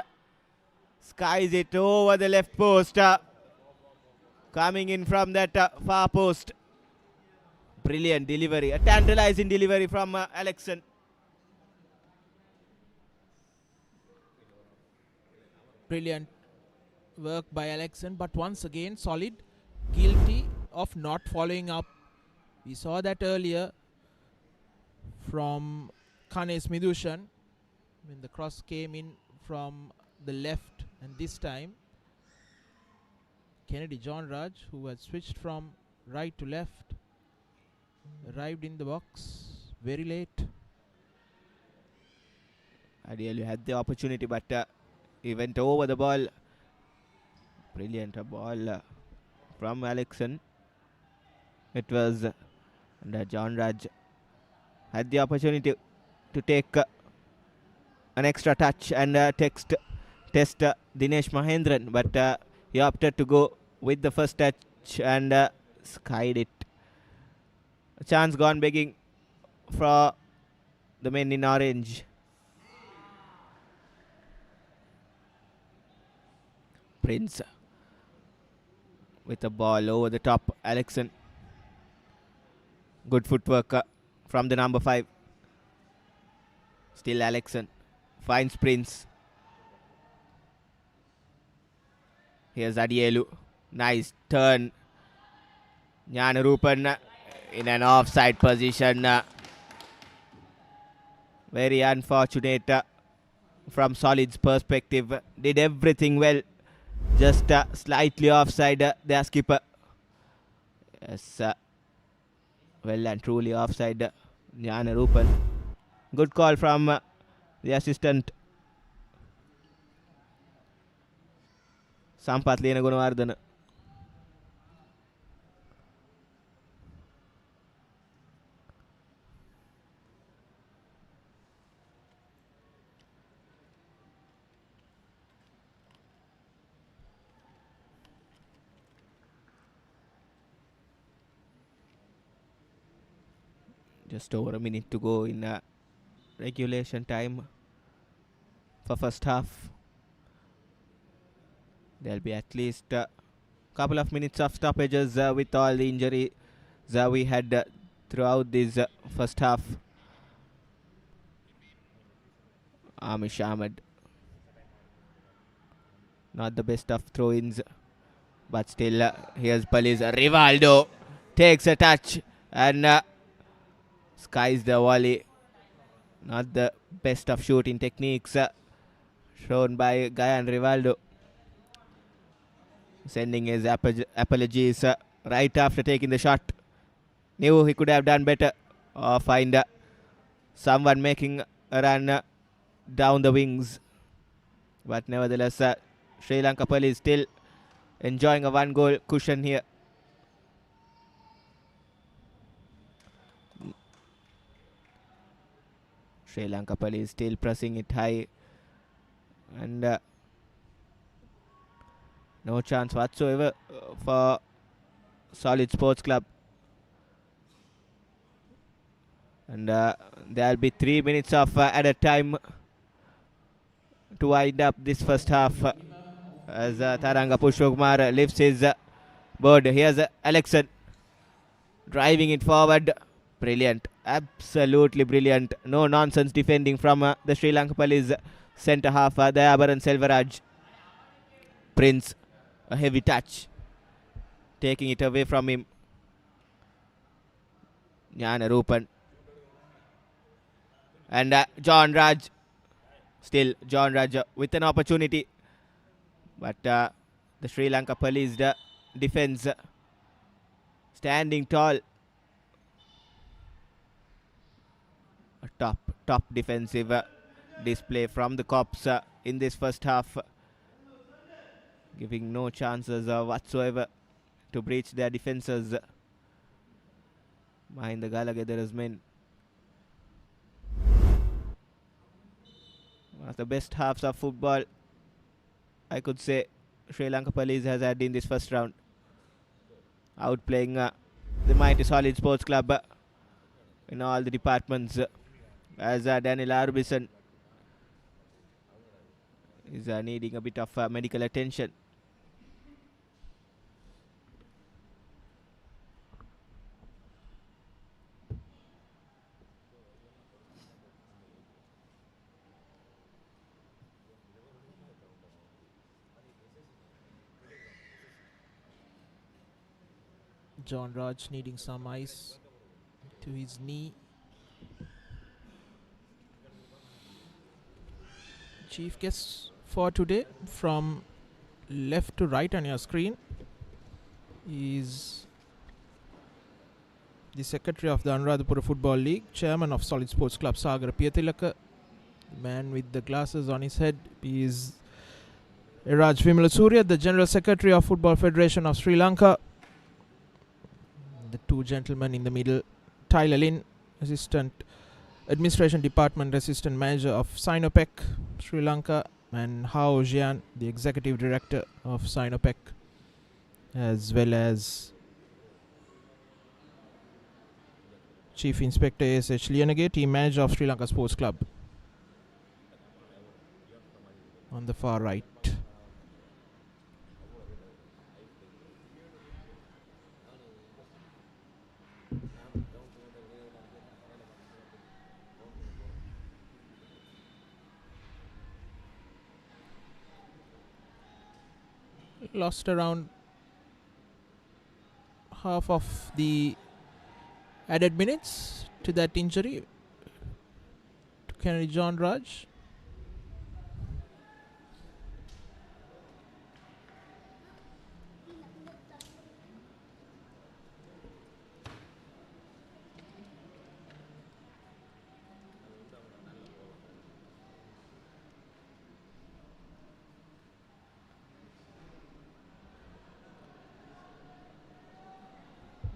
skies it over the left post, coming in from that far post. Brilliant delivery, a tantalizing delivery from Alexan. Brilliant work by Alexan, but once again Solid guilty of not following up. We saw that earlier from Kanes Midushan when the cross came in from the left, and this time Kennedy John Raj, who had switched from right to left, arrived in the box very late. Ideally had the opportunity, but he went over the ball. Brilliant ball from Alexan. It was John Raj had the opportunity to take an extra touch and test Dinesh Mahendran, but he opted to go with the first touch and skied it. A chance gone begging for the men in orange. Prince with the ball over the top. Alexan. Good footwork from the number 5. Still Alexan. Finds Prince. Here's Adielu. Nice turn. Jnanarupan in an offside position. Very unfortunate from Solid's perspective. Did everything well. Just slightly offside their skipper. Yes, well and truly offside Jnanarupan. Good call from the assistant Sampath Lena Gunawardana. Just over a minute to go in regulation time for first half. There'll be at least a couple of minutes of stoppages with all the injuries we had throughout this first half. Amish Ahmed, not the best of throw-ins, but still here's Police. Rivaldo takes a touch and skies the volley. Not the best of shooting techniques shown by Gayan Rivaldo. Sending his apologies right after taking the shot. Knew he could have done better or find someone making a run down the wings. But nevertheless, Sri Lanka Police still enjoying a 1-goal cushion here. Sri Lanka Police still pressing it high, and no chance whatsoever for Solid Sports Club. And there'll be 3 minutes of added time to wind up this first half as Tharanga Pushpakumar lifts his board. Here's Alexan driving it forward. Brilliant, absolutely brilliant. No nonsense defending from the Sri Lanka Police centre half, Dayabaran Selvaraj. Prince, a heavy touch, taking it away from him. Jnana Rupan. And John Raj, still John Raj with an opportunity. But the Sri Lanka Police defense standing tall. A top defensive display from the Cops in this first half, giving no chances whatsoever to breach their defenses behind the Galagedera's men. One of the best halves of football, I could say, Sri Lanka Police has had in this first round, outplaying the mighty Solid Sports Club in all the departments, as Daniel Arbison is needing a bit of medical attention. John Raj needing some ice to his knee. Chief guest for today, from left to right on your screen, is the secretary of the Anuradhapura Football League, chairman of Solid Sports Club Sagar Piyathilaka. The man with the glasses on his head is Raj Vimalasuriya, the general secretary of Football Federation of Sri Lanka. The two gentlemen in the middle, Tyler Lin, assistant administration department assistant manager of Sinopec Sri Lanka, and Hao Jian, the executive director of Sinopec, as well as Chief Inspector A.S.H. Lianage, team manager of Sri Lanka Sports Club on the far right. Lost around half of the added minutes to that injury to Kennedy John Raj.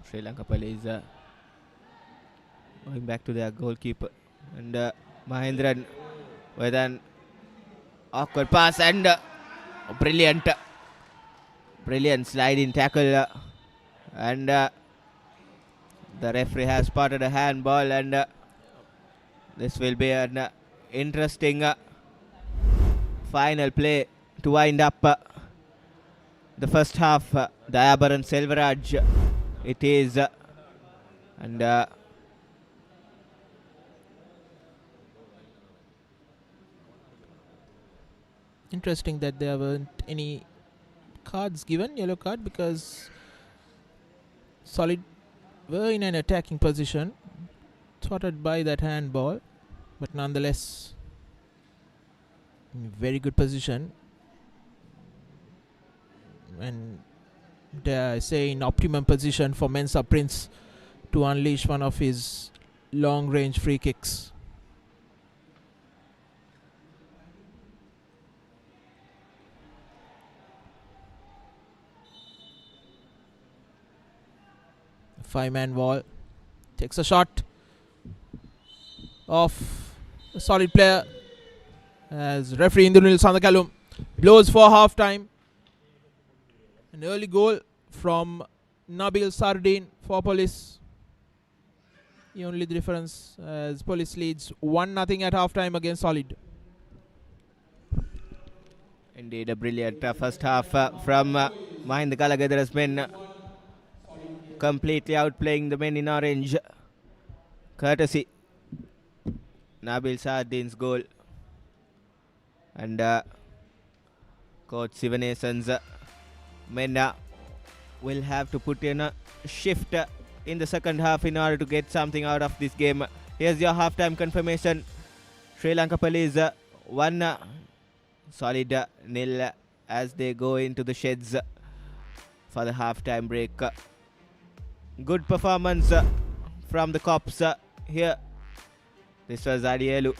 Sri Lanka Police going back to their goalkeeper, and Mahendran with an awkward pass and brilliant sliding tackle, and The referee has spotted a handball, and this will be an interesting final play to wind up the first half. Dayabaran Selvaraj it is, and interesting that there weren't any cards given, yellow card, because Solid were in an attacking position, spotted by that handball, but nonetheless in very good position, and dare I say in optimum position for Mensa Prince to unleash one of his long range free kicks. Five-man wall, takes a shot off a Solid player as referee Indranil Sandakalum blows for half time. An early goal from Nabil Sardin for Police. The only difference as Police leads 1-0 at half time against Solid. indeed a brilliant first half from Mahinda Kalagadara's men, completely outplaying the men in orange, courtesy Nabil Sardin's goal, and coach Sivanesan's men will have to put in a shift in the second half in order to get something out of this game. Here's your halftime confirmation. Sri Lanka Police 1, Solid 0 as they go into the sheds for the halftime break. Good performance from the Cops here. This was Adielu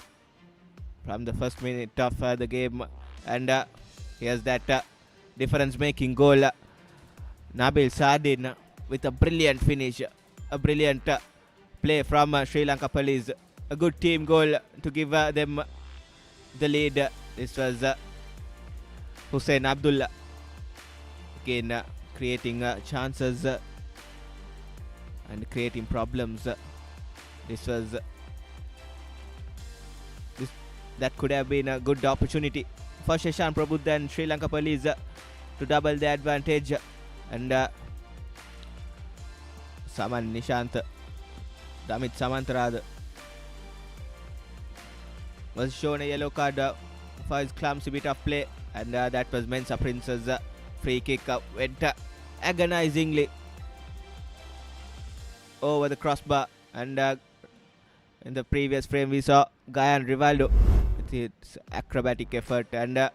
from the first minute of the game, and here's that difference making goal. Nabil Sardin with a brilliant finish, a brilliant play from Sri Lanka Police. A good team goal to give them the lead. This was Hussein Abdullah again creating chances and creating problems. That could have been a good opportunity for Shashan Prabhuda and Sri Lanka Police to double the advantage, and Saman Nishant, Damit Samantarad was shown a yellow card for his clumsy bit of play, and that was Mensa Prince's free kick went agonizingly over the crossbar, and in the previous frame we saw Gayan Rivaldo with his acrobatic effort, and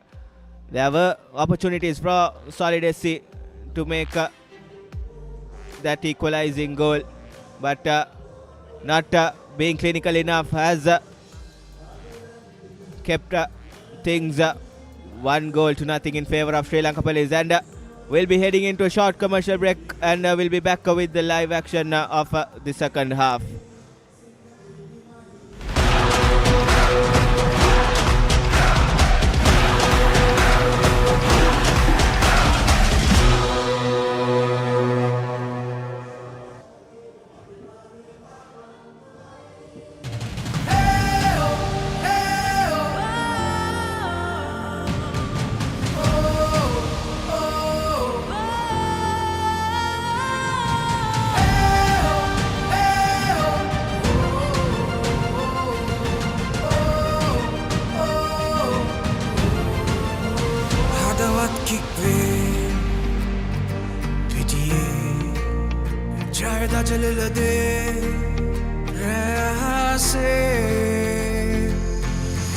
there were opportunities for Solid SC to make that equalizing goal, but not being clinical enough has kept things 1-0 in favor of Sri Lanka Police, and we'll be heading into a short commercial break, and we'll be back with the live action of the second half.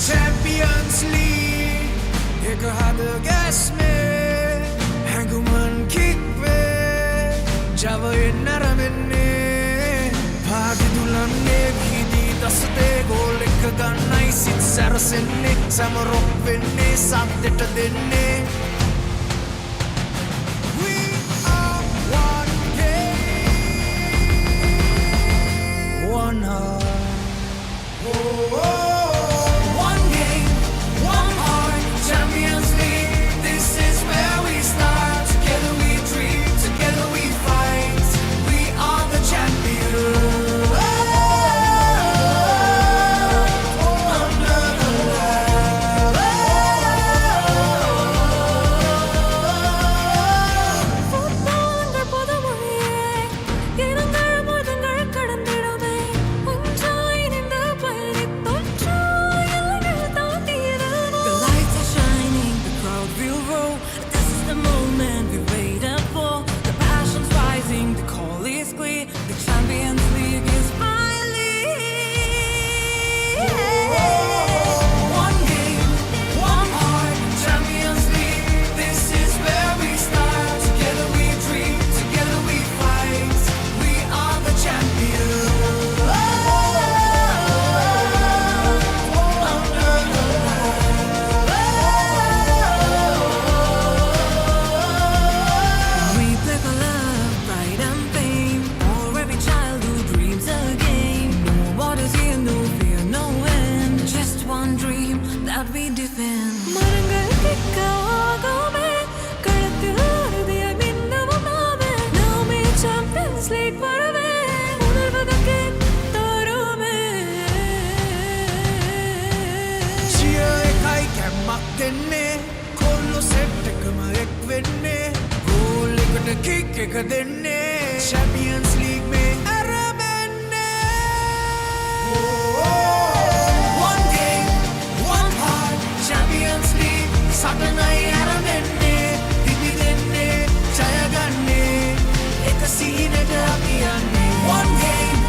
Champions League एक हाथ gas में हैंगुमन kick पे जब नरमने भाग दुल्हने भी दी दस्ते गोल एक गन्नाई सित सरसने समरोक बिन्ने साथ देने We are one game, one heart. One game, one heart, Champions League. This is where we start. Together we dream, together we fight. We are the champions. Kick एक देने चैंपियंस लीग में अरबने one game one heart Champions League साटनाई अरबने Delhi देने जय गन्ने एक सीने डबियाने one game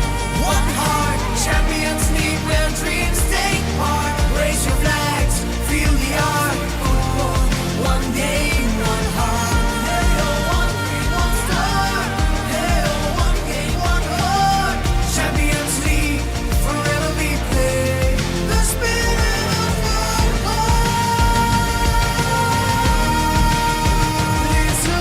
one heart Champions League where dreams take part raise your flags feel the art football one game one heart Champions League, forever we play the spirit of football. Leads the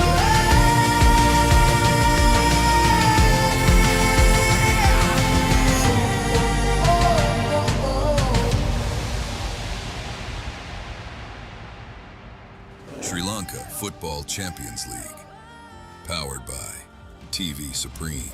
Sri Lanka Football Champions League. Powered by TV Supreme.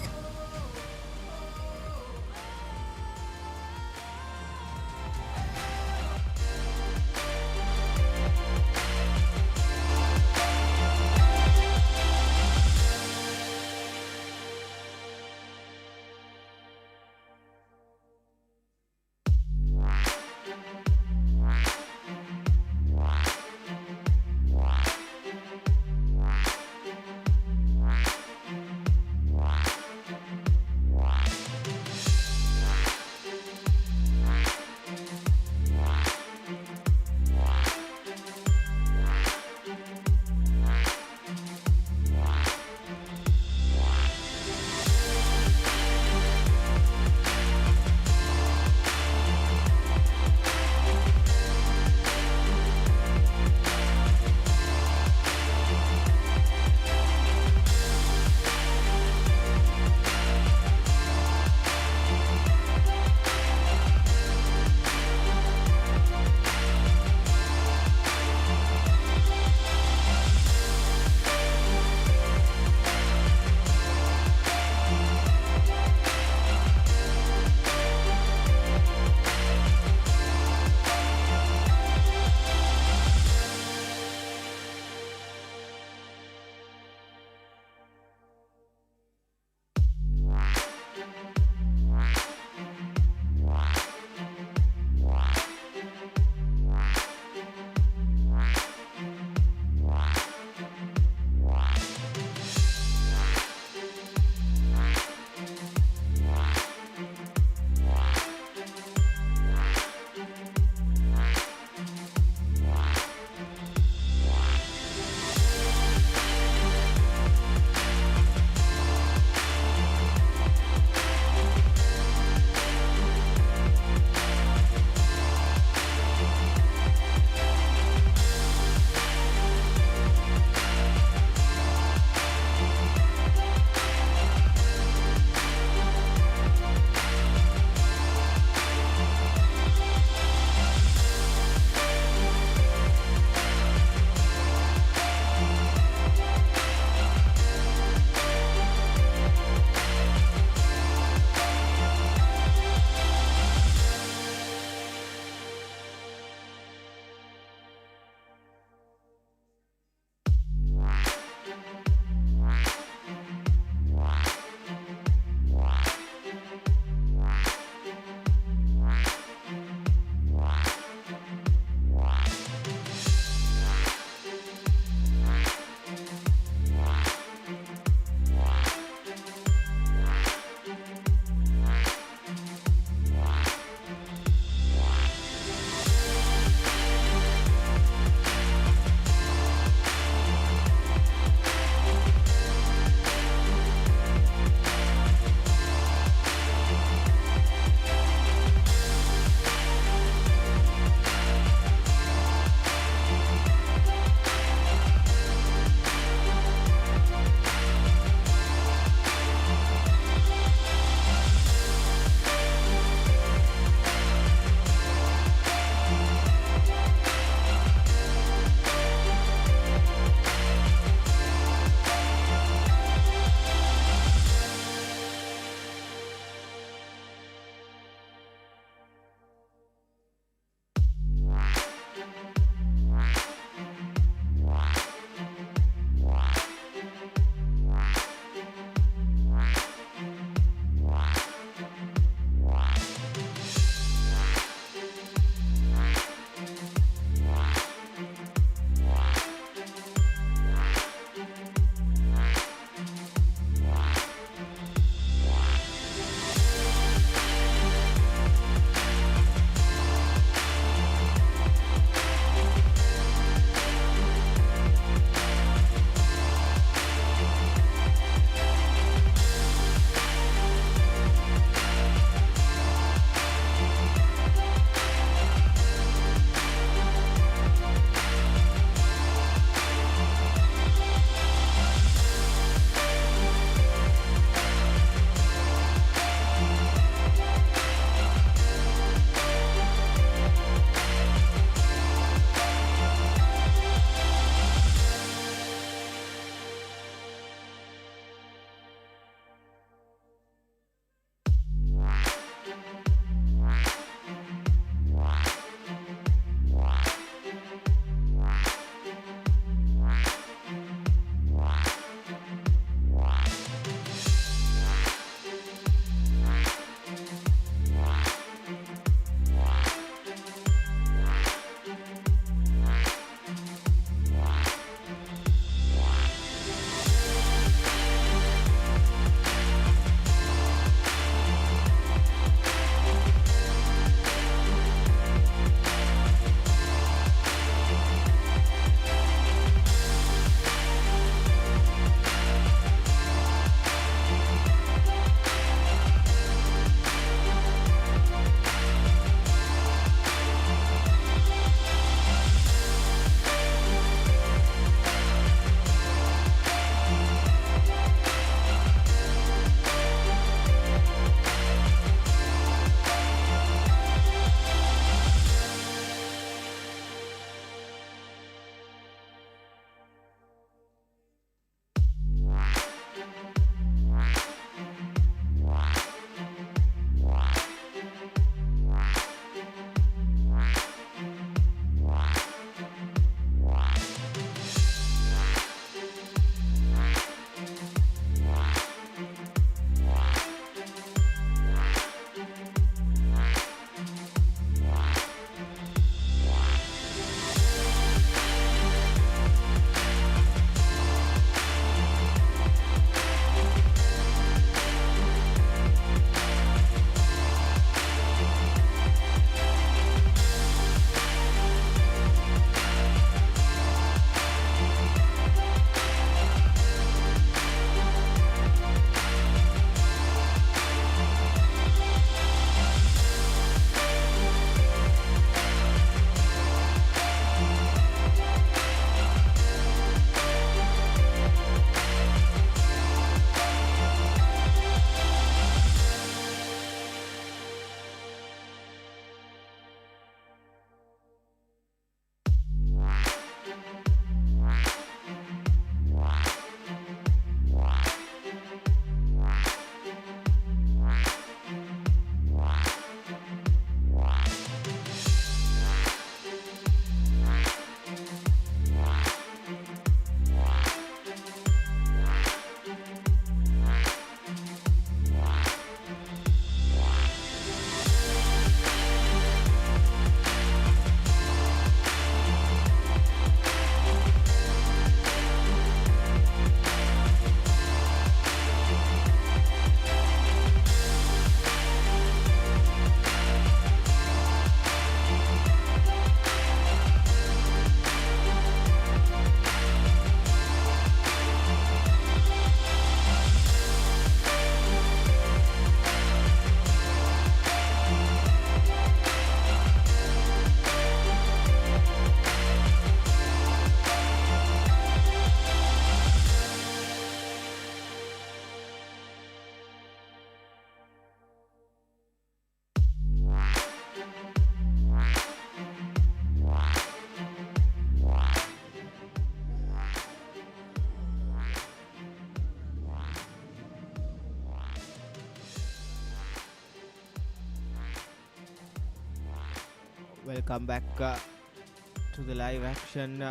Welcome back to the live action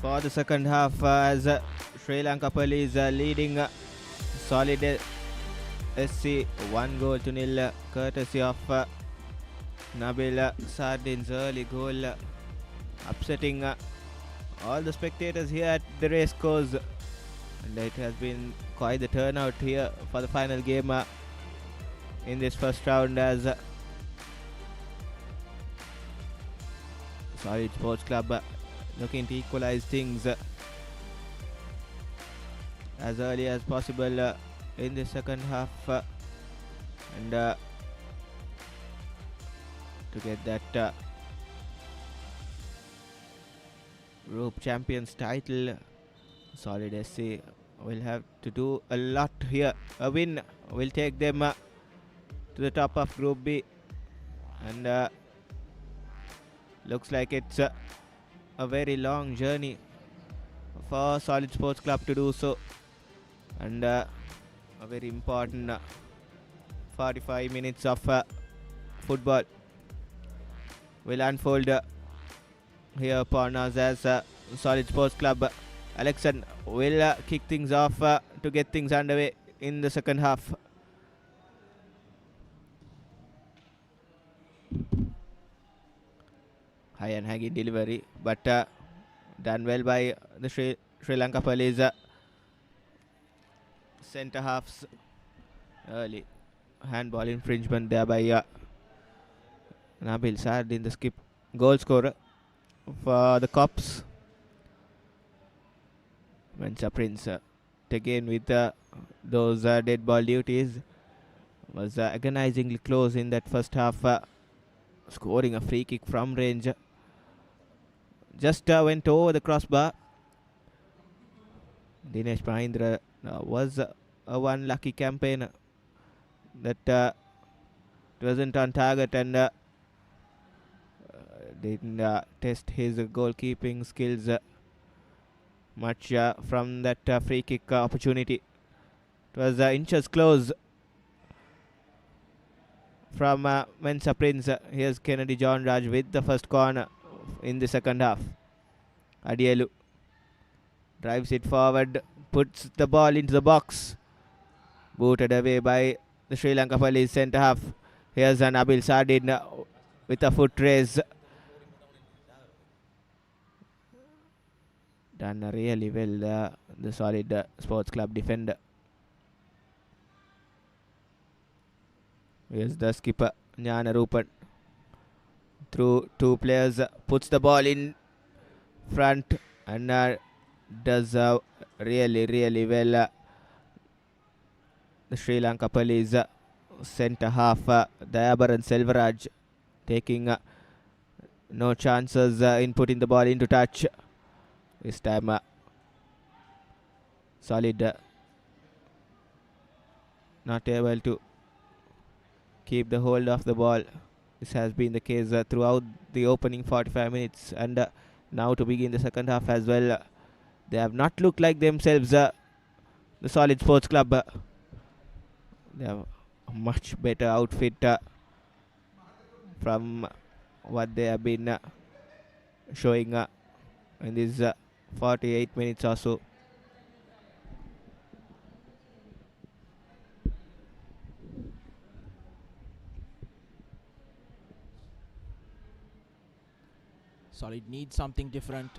for the second half as Sri Lanka Police leading Solid SC 1-0 courtesy of Nabil Sardin's early goal, upsetting all the spectators here at the racecourse, and it has been quite the turnout here for the final game in this first round as Solid Sports Club looking to equalize things as early as possible in the second half and to get that Group Champions title. Solid SC will have to do a lot here. A win will take them to the top of Group B, and looks like it's a very long journey for Solid Sports Club to do so, and a very important 45 minutes of football will unfold here upon us as Solid Sports Club. Alexan will kick things off to get things underway in the second half. High and hanging delivery, but done well by the Sri Lanka Police centre halves. Early handball infringement there by Nabil Sardin, the skip goal scorer for the Cops. Mensa Prince again with those dead ball duties was agonizingly close in that first half, scoring a free kick from range. Just went over the crossbar. Dinesh Mahindra was a one lucky campaigner that wasn't on target and didn't test his goalkeeping skills much from that free kick opportunity. It was inches close from Mensa Prince. Here's Kennedy John Raj with the first corner in the second half. Adielu drives it forward, puts the ball into the box, booted away by the Sri Lanka Police centre half. Here's Nabil Sardin with a foot raise. Done really well, the Solid Sports Club defender. Here's the skipper, Jnana Rupan. Through two players, puts the ball in front and does really well. The Sri Lanka Police centre half, Dayabaran Selvaraj, taking no chances in putting the ball into touch. This time Solid not able to keep the hold of the ball. This has been the case throughout the opening 45 minutes and now to begin the second half as well. They have not looked like themselves, the Solid Sports Club. They have a much better outfit from what they have been showing in these 48 minutes or so. Solid needs something different.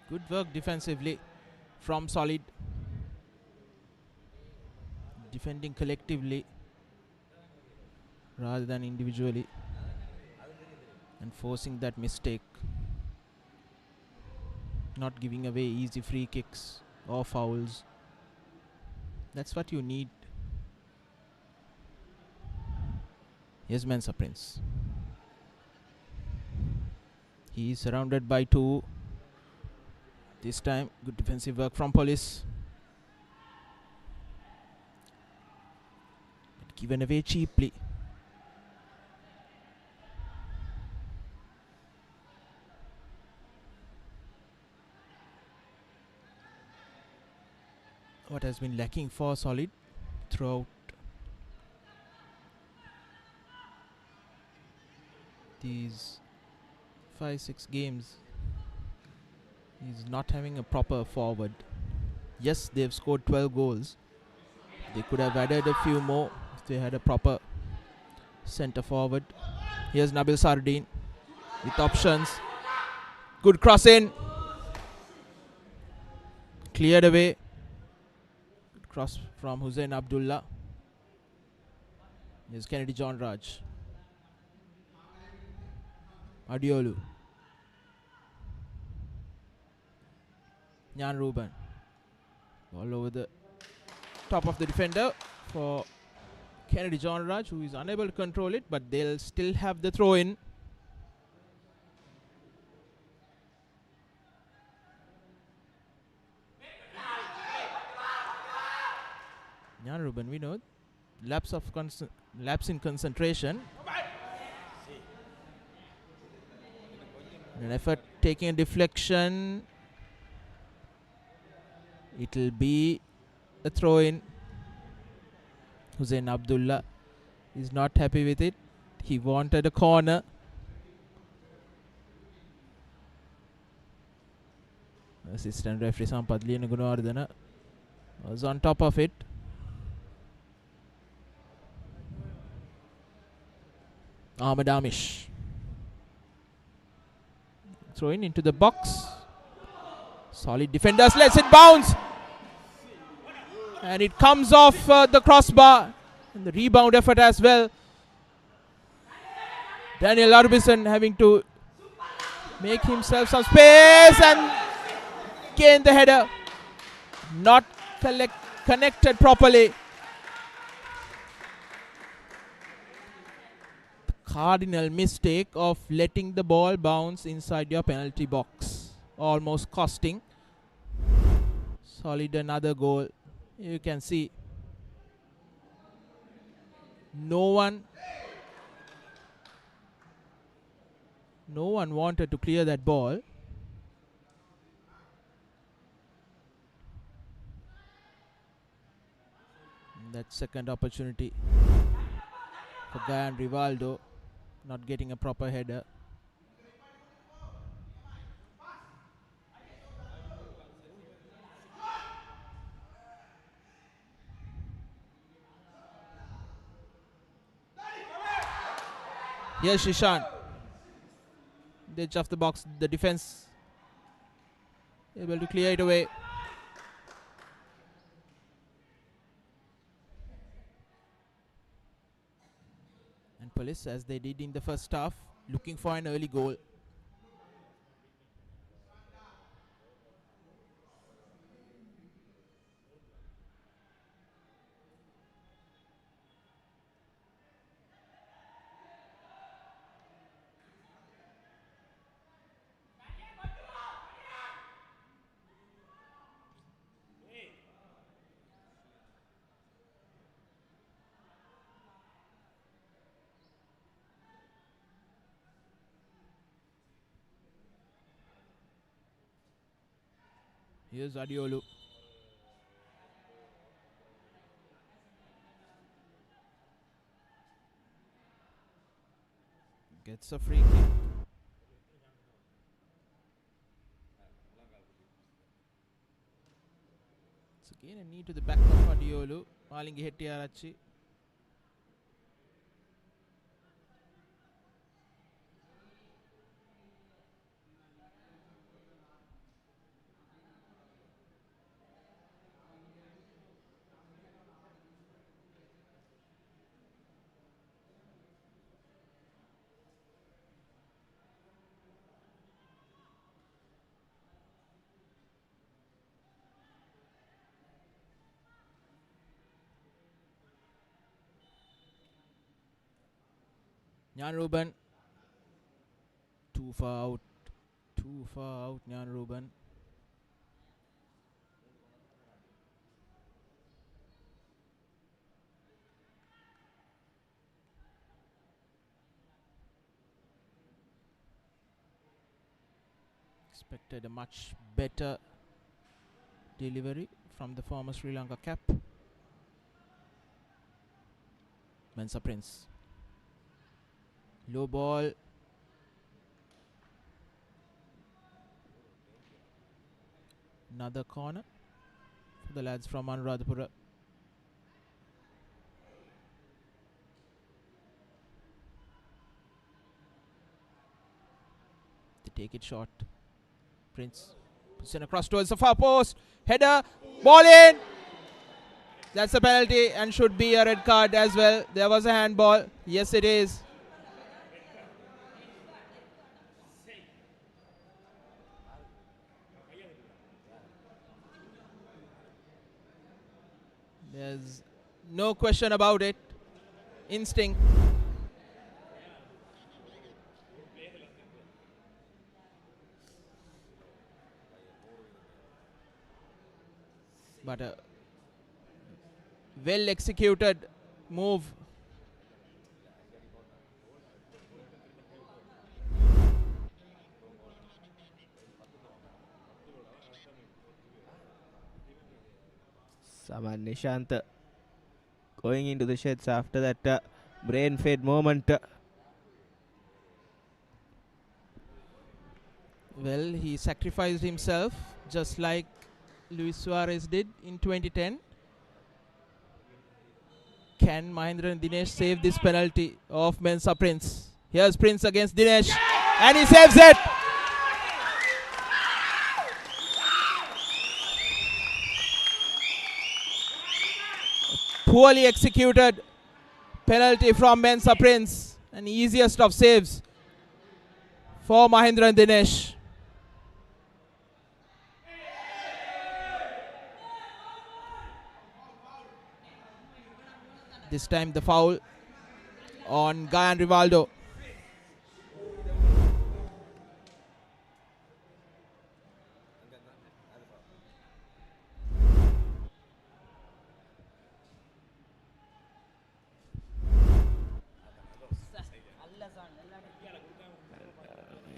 Good work defensively from Solid. Defending collectively rather than individually and forcing that mistake. Not giving away easy free kicks or fouls. That's what you need. Here's Mensa Prince. He is surrounded by two. This time, good defensive work from Police. But given away cheaply. What has been lacking for Solid throughout these 5-6 games is not having a proper forward. Yes, they've scored 12 goals. They could have added a few more if they had a proper centre forward. Here's Nabil Sardin with options. Good cross in. Cleared away. Good cross from Hussein Abdullah. Here's Kennedy John Raj. Adiolu. Jan Ruben. All over the top of the defender for Kennedy John Raj, who is unable to control it, but they'll still have the throw in. Jan Ruben, we know, lapse in concentration. An effort taking a deflection. It'll be a throw in. Hussein Abdullah is not happy with it. He wanted a corner. Assistant referee Sampath Liyanugunawardena was on top of it. Ahmed Amish. Throwing into the box. Solid defenders, lets it bounce. And it comes off the crossbar. And the rebound effort as well. Daniel Arbison having to make himself some space and gain the header. Not connected properly. Cardinal mistake of letting the ball bounce inside your penalty box, almost costing Solid another goal. You can see no one wanted to clear that ball. And that second opportunity for Guyan Rivaldo, not getting a proper header. Here's Shishan. The edge of the box, the defense able to clear it away. And Police, as they did in the first half, looking for an early goal. Here's Adiolu. Gets a free kick. It's again a knee to the back of Adiolu. Malingi Hettiarachi. Jan Ruben, too far out Too far out, Nyan Ruben. Expected a much better delivery from the former Sri Lanka cap. Mensa Prince. Low ball. Another corner for the lads from Anuradhapura. They take it short. Prince puts in across towards the far post. Header. Ball in. That's a penalty and should be a red card as well. There was a handball. Yes, it is. There's no question about it. Instinct. But a well executed move. Saman Nishant going into the sheds after that brain fade moment. Well, he sacrificed himself just like Luis Suarez did in 2010. Can Mahendra and Dinesh save this penalty of Mensa Prince? Here's Prince against Dinesh, and he saves it. Poorly executed penalty from Mensa Prince, and easiest of saves for Mahendra and Dinesh. This time the foul on Gayan Rivaldo.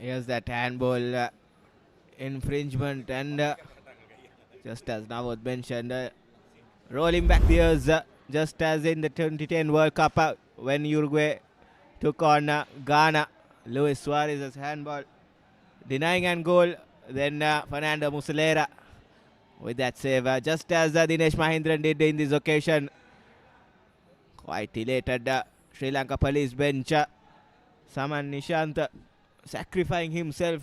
Here's that handball infringement, and just as Navod mentioned, rolling back the years, just as in the 2010 World Cup when Uruguay took on Ghana. Luis Suarez's handball denying an goal, then Fernando Muslera with that save, just as Dinesh Mahendran did in this occasion. Quite elated Sri Lanka police bench. Saman Nishant sacrificing himself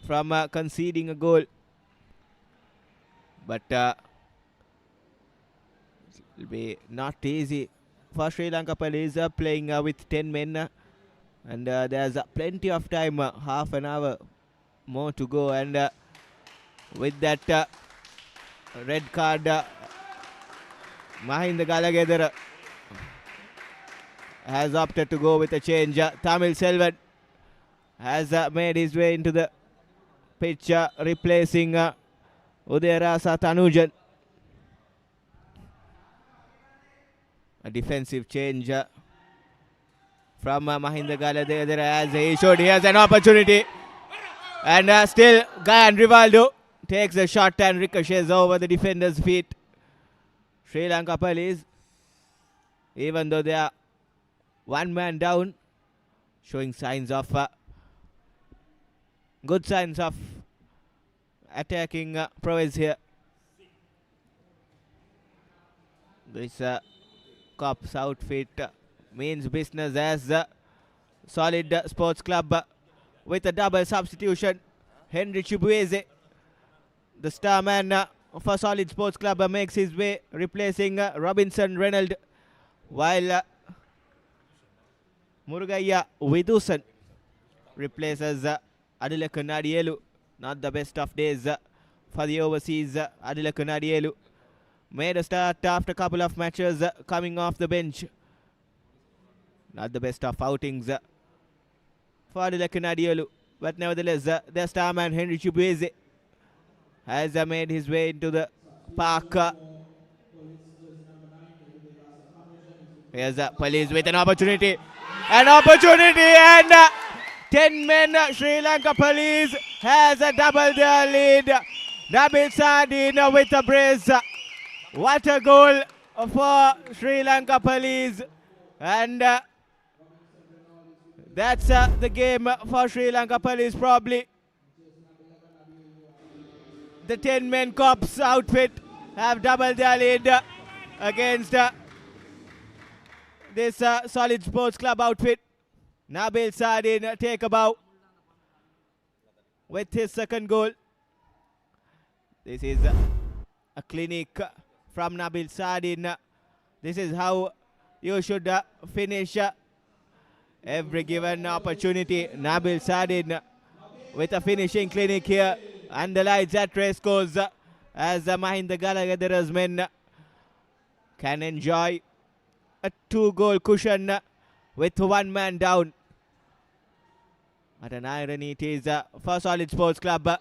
from conceding a goal, but it will be not easy for Sri Lanka police playing with 10 men, and there's plenty of time, half an hour more to go, and with that red card, Mahinda Galagedara has opted to go with a change. Tamil Selvan has made his way into the pitch, replacing Udayarasa Tanujan. A defensive change from Mahinda Galadera, as he showed. He has an opportunity, and still Gayan Rivaldo takes a shot and ricochets over the defender's feet. Sri Lanka police, even though they are one man down, showing signs of good signs of attacking prowess here. This Cops outfit means business as Solid Sports Club with a double substitution. Henry Chibueze, the star man for Solid Sports Club, makes his way, replacing Robinson Reynolds, while Murugaya Vidusan replaces Adila Kanadielu. Not the best of days for the overseas. Adila Kanadielu made a start after a couple of matches, coming off the bench. Not the best of outings for the Lakanadiolu. But nevertheless, their starman Henry Chubueze has made his way into the park. Here's Police with an opportunity. An opportunity, and 10 men Sri Lanka Police has doubled their lead. Nabil Sardin with a brace. What a goal for Sri Lanka Police. And that's the game for Sri Lanka Police. Probably the 10 men cops outfit have doubled their lead against this Solid Sports Club outfit. Nabil Sardin take a bow with his second goal. This is a clinic from Nabil Sardin. This is how you should finish every given opportunity. Nabil Sardin with a finishing clinic here. And the lights at Racecourse as Mahinda Galagadara's men can enjoy a 2-goal cushion with 1 man down. What an irony it is for Solid Sports Club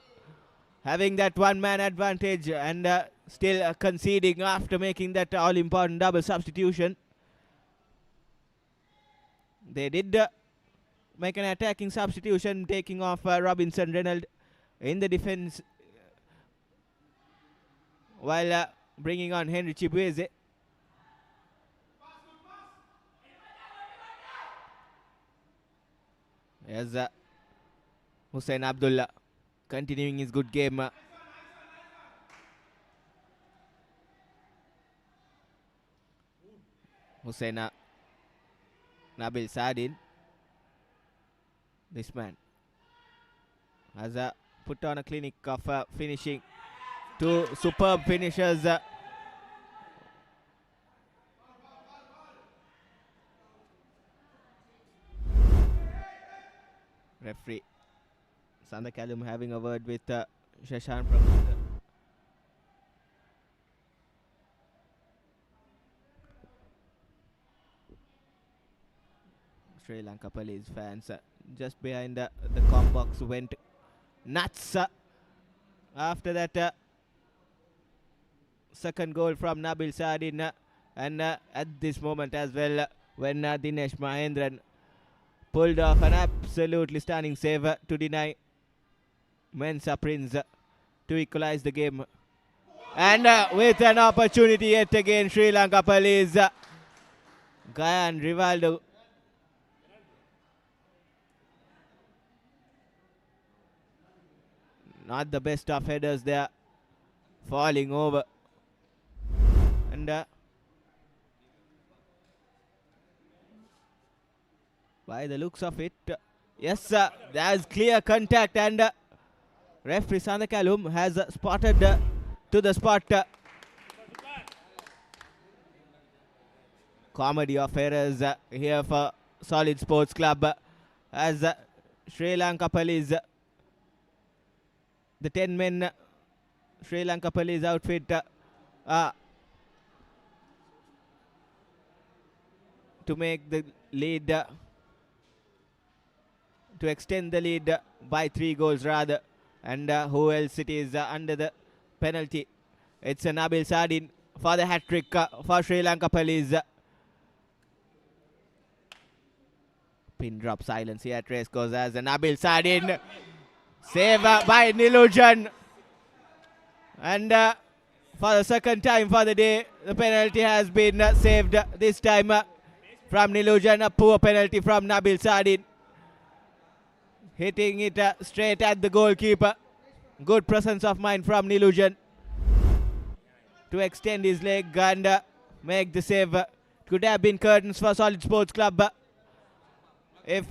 having that 1-man advantage and still conceding after making that all-important double substitution. They did make an attacking substitution, taking off Robinson Reynolds in the defense while bringing on Henry Chibueze. As Hussein Abdullah continuing his good game. Hussein Nabil Sardin. This man has put on a clinic of finishing. 2 superb finishers. Referee Sanda Callum having a word with Shashan from Sri Lanka Police fans just behind the com box went nuts after that second goal from Nabil Sardin, and at this moment as well when Dinesh Mahendran pulled off an absolutely stunning save to deny Mensa Prince to equalize the game. And with an opportunity yet again, Sri Lanka Police. Gayan Rivaldo. Not the best of headers there. Falling over. And by the looks of it, yes, there's clear contact, and referee Sandakalum has spotted to the spot. Comedy of errors here for Solid Sports Club as Sri Lanka Police, the 10 men Sri Lanka Police outfit to make the lead, to extend the lead by 3 goals rather. And who else it is under the penalty? It's Nabil Sardin for the hat-trick for Sri Lanka Police. Pin drop silence here at Racecourse as Nabil Sardin save by Nilujan. And for the second time for the day, the penalty has been saved. This time from Nilujan, a poor penalty from Nabil Sardin. Hitting it straight at the goalkeeper. Good presence of mind from Nilujan to extend his leg and make the save. Could have been curtains for Solid Sports Club if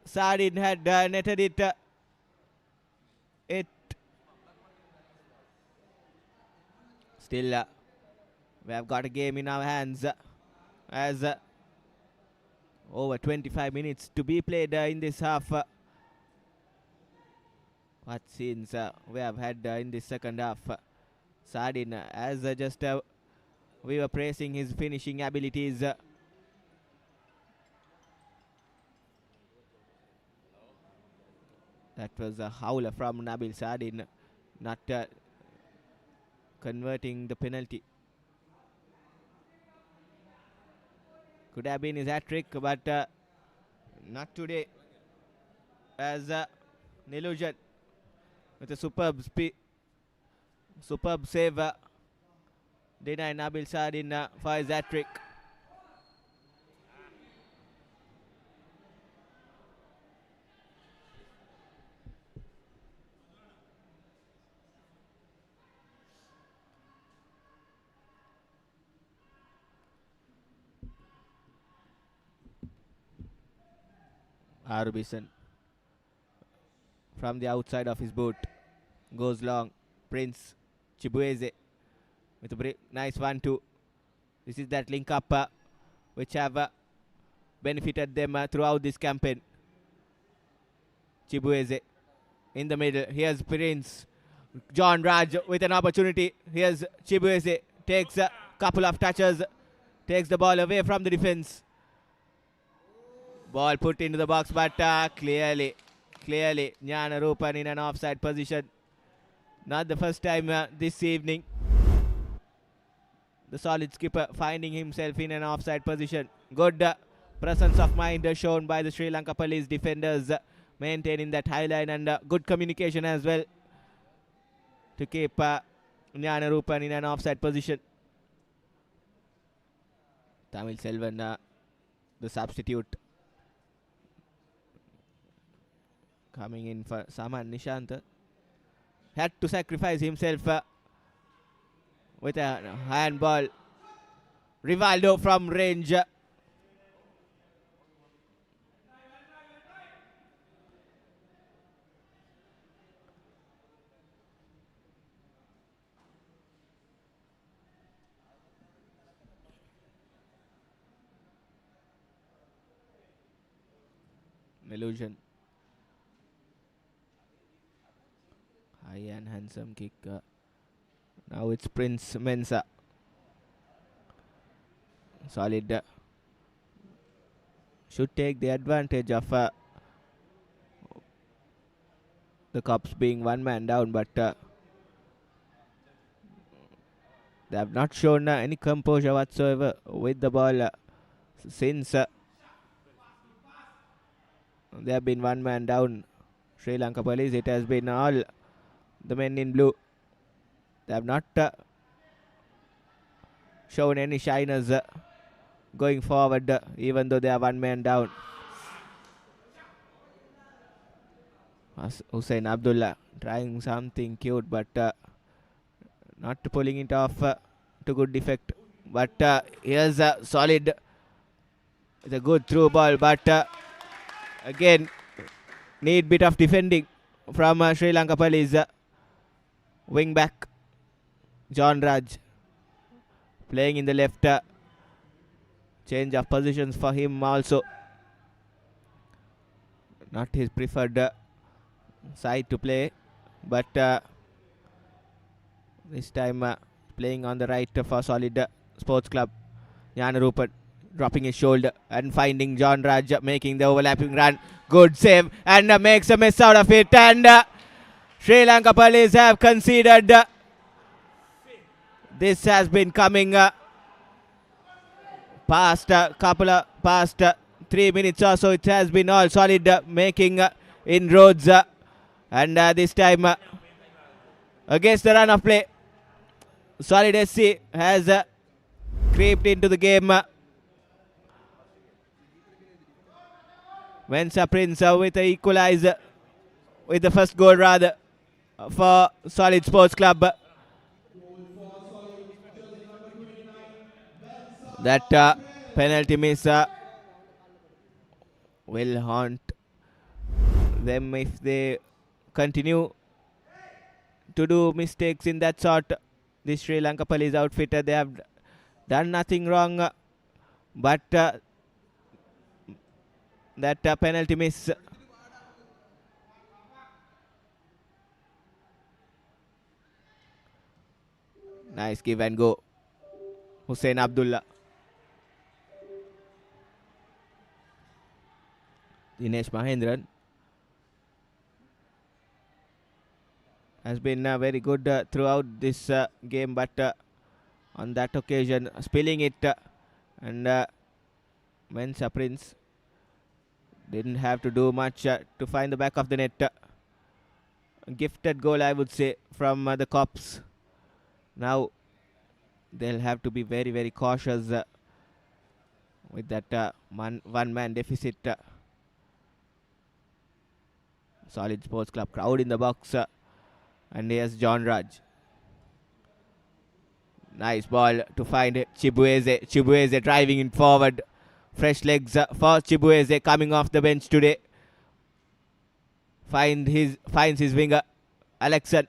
Sardin had netted it. Still, we have got a game in our hands as over 25 minutes to be played in this half. What scenes we have had in this second half. Sardin, as just we were praising his finishing abilities. That was a howler from Nabil Sadin, not converting the penalty. Could have been his hat-trick, but not today. As Nilujan with a superb save, deny Nabil Sadin for his hat-trick. Arbison from the outside of his boot goes long. Prince Chibueze with a nice 1-2. This is that link up which have benefited them throughout this campaign. Chibueze in the middle. Here's Prince. John Raj with an opportunity. Here's Chibueze. Takes a couple of touches. Takes the ball away from the defense. Ball put into the box, but clearly Jnana Rupan in an offside position. Not the first time this evening. The solid skipper finding himself in an offside position. Good presence of mind shown by the Sri Lanka Police defenders, maintaining that high line, and good communication as well to keep Jnana Rupan in an offside position. Tamil Selvan, the substitute, coming in for Saman Nishant, had to sacrifice himself with a handball. Rivaldo from range. Illusion. High and handsome kick. Now it's Prince Mensah. Solid. Should take the advantage of the Cops being one man down, but they have not shown any composure whatsoever with the ball since they have been one man down. Sri Lanka Police, it has been all the men in blue. They have not shown any shyness going forward, even though they are one man down. Hussein Abdullah trying something cute, but not pulling it off to good effect. But here's a solid, it's a good through ball, but again need bit of defending from Sri Lanka Police. Wing back John Raj playing in the left. Change of positions for him also. Not his preferred side to play, but this time playing on the right for Solid Sports Club. Jnana Rupan dropping his shoulder and finding John Raj, making the overlapping run. Good save, and makes a mess out of it, and Sri Lanka Police have conceded. This has been coming past 3 minutes or so. It has been all Solid making inroads, and this time against the run of play, Solid SC has creeped into the game. Mensah Prince with the equalizer, with the first goal rather, for Solid Sports Club. That penalty miss will haunt them if they continue to do mistakes in that sort. This Sri Lanka Police outfit, they have done nothing wrong, but that penalty miss. Nice give and go. Hussein Abdullah. Dinesh Mahendran. has been very good throughout this game, but on that occasion, spilling it, and Mensa Prince didn't have to do much to find the back of the net. Gifted goal, I would say, from the Cops. Now they'll have to be very, very cautious with that one-man deficit. Solid Sports Club crowd in the box, and here's John Raj. Nice ball to find Chibueze. Chibueze driving in forward. Fresh legs for Chibueze coming off the bench today. Finds his winger, Alexan.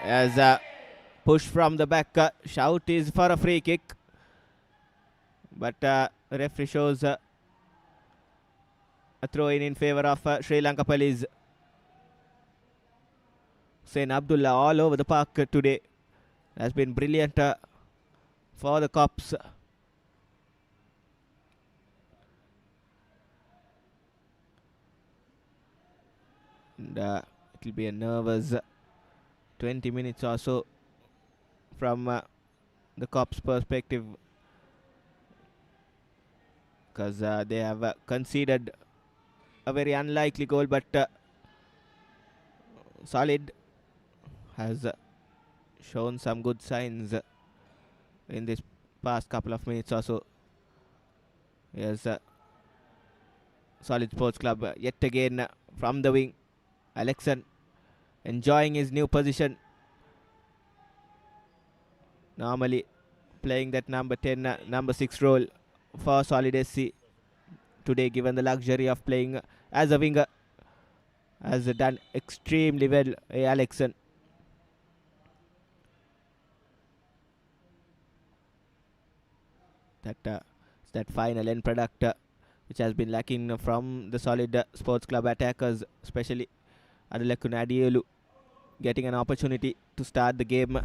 As a push from the back, shout is for a free kick. But referee shows a throw in favor of Sri Lanka Police. Hussein Abdullah all over the park today. Has been brilliant for the Cops. And it will be a nervous 20 minutes or so from the Cops' perspective, because they have conceded a very unlikely goal, but Solid has shown some good signs in this past couple of minutes or so. Yes, Solid Sports Club yet again from the wing. Alexan enjoying his new position. Normally playing that number 10, number 6 role for Solid SC. Today, given the luxury of playing as a winger, has done extremely well, Alexan. That final end product which has been lacking from the Solid Sports Club attackers, especially Adalakun Adielu, getting an opportunity to start the game.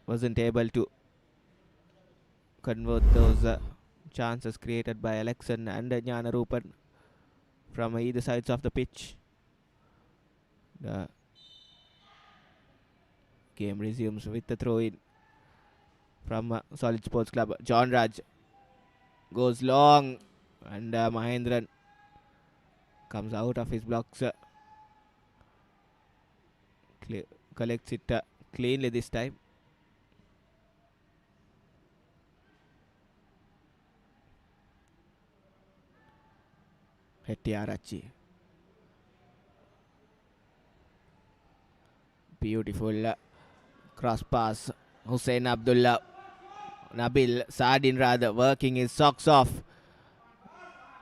Wasn't able to convert those chances created by Alexan and Jnanarupan from either sides of the pitch. The game resumes with the throw-in from Solid Sports Club. John Raj goes long, and Mahendran comes out of his blocks. Collects it cleanly this time. Hettiarachi. Beautiful cross pass. Hussein Abdullah. Nabil Sardin rather working his socks off.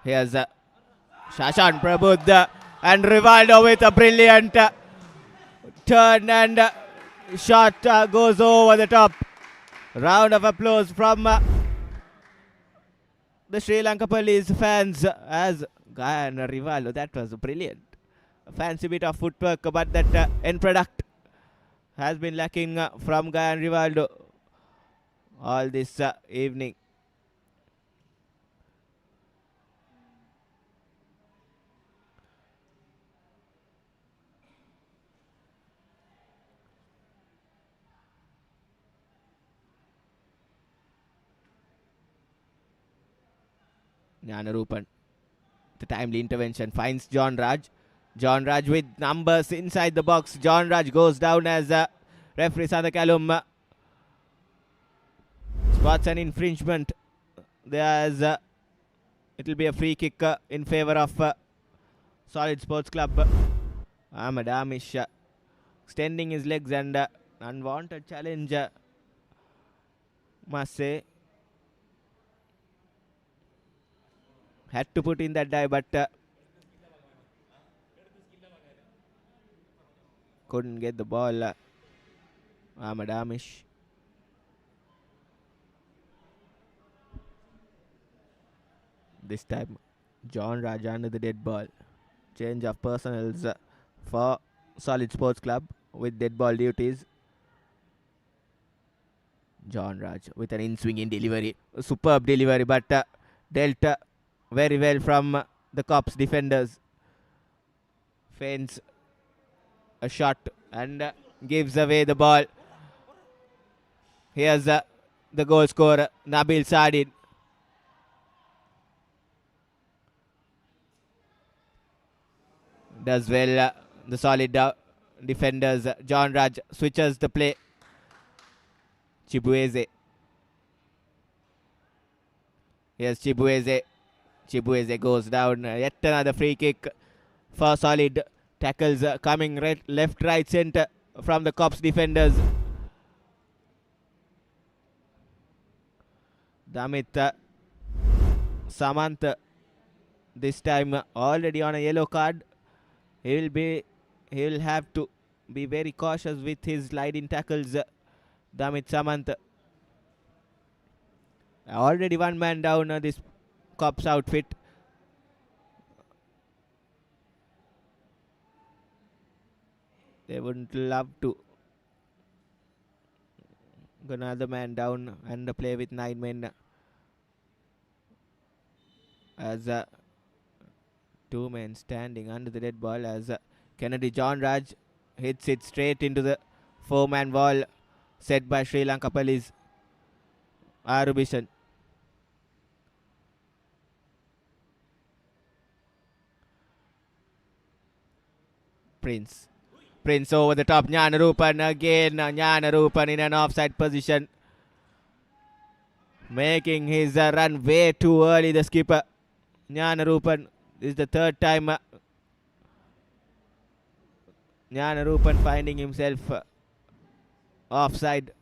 Here's Shashan Prabhuddha and Rivaldo with a brilliant turn, and shot goes over the top. Round of applause from the Sri Lanka Police fans as Gayan Rivaldo. That was brilliant. A fancy bit of footwork, but that end product has been lacking from Gayan Rivaldo all this evening. Jnanarupan, the timely intervention, finds John Raj. John Raj with numbers inside the box. John Raj goes down as referee Sandakalum spots an infringement. There's it will be a free kick in favor of Solid Sports Club. Ahmad Amish extending his legs, and unwanted challenge, must say. Had to put in that dive, but couldn't get the ball. Ahmad Amish. This time, John Raj under the dead ball. Change of personnels for Solid Sports Club with dead ball duties. John Raj with an in-swinging delivery. A superb delivery, but dealt very well from the Cops defenders. Feints a shot and gives away the ball. Here's the goal scorer, Nabil Sardin. Does well, the solid defenders. John Raj switches the play. Chibueze. Here's Chibueze. Chibueze goes down. Yet another free kick for solid. Tackles coming right, left, right, center from the Cops defenders. Damit Samant this time already on a yellow card. He will have to be very cautious with his sliding tackles. Damit Samant already one man down this Cops outfit. They wouldn't love to go another man down and play with 9 men as 2 men standing under the dead ball as Kennedy John Raj hits it straight into the 4-man wall set by Sri Lanka Police. Arubishan. Prince over the top. Jnanarupan again. Jnanarupan in an offside position. Making his run way too early, the skipper. Jnanarupan. This is the 3rd time Jnanarupan finding himself offside.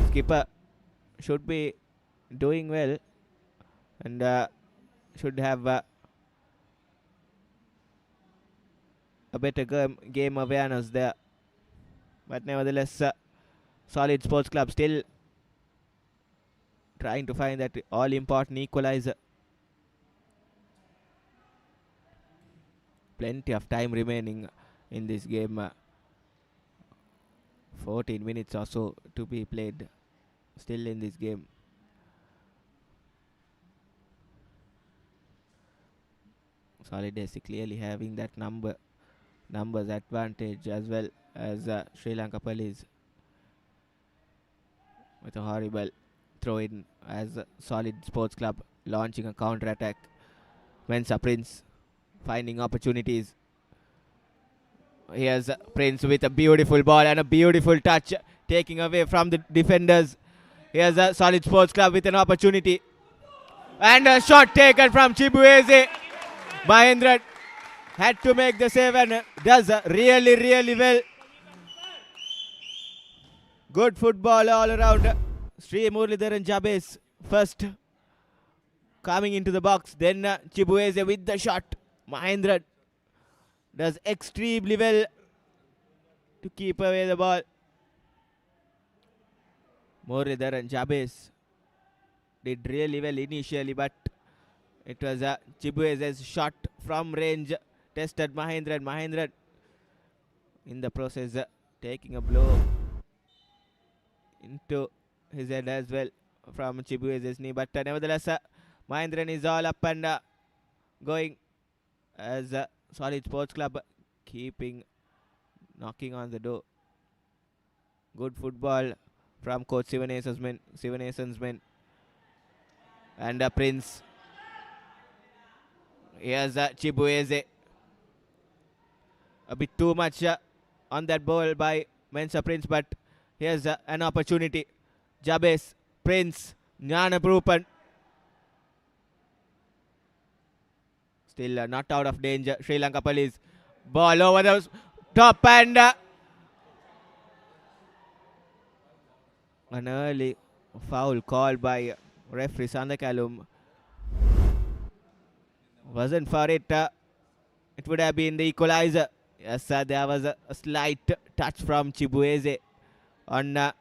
Skipper should be doing well and should have a better game awareness there. But nevertheless, Solid Sports Club still trying to find that all-important equalizer. Plenty of time remaining in this game. 14 minutes or so to be played still in this game. Solid SC clearly having that numbers advantage as well as Sri Lanka Police with a horrible throw in as Solid Sports Club launching a counter attack. Mensa Prince finding opportunities. Here's Prince with a beautiful ball and a beautiful touch taking away from the defenders. Here's a Solid Sports Club with an opportunity and a shot taken from Chibueze. Mahendran had to make the save and does really well. Good football all around. Sri Muralidharan Jabez first coming into the box, then Chibueze with the shot. Mahendran does extremely well to keep away the ball. Muralidharan Jabez did really well initially, but it was Chibueze's shot from range tested Mahendran. Mahendran in the process taking a blow into his head as well from Chibueze's knee, but nevertheless Mahendran is all up and going as Solid Sports Club knocking on the door. Good football from Coach Sivanesan's men. And Prince. Here's Chibueze. A bit too much on that ball by Mensa Prince, but here's an opportunity. Jabez, Prince, Jnanarupan. Still not out of danger. Sri Lanka Police. Ball over the top and an early foul called by referee Sandakalum. Wasn't for it. It would have been the equalizer. Yes, there was a slight touch from Chibueze on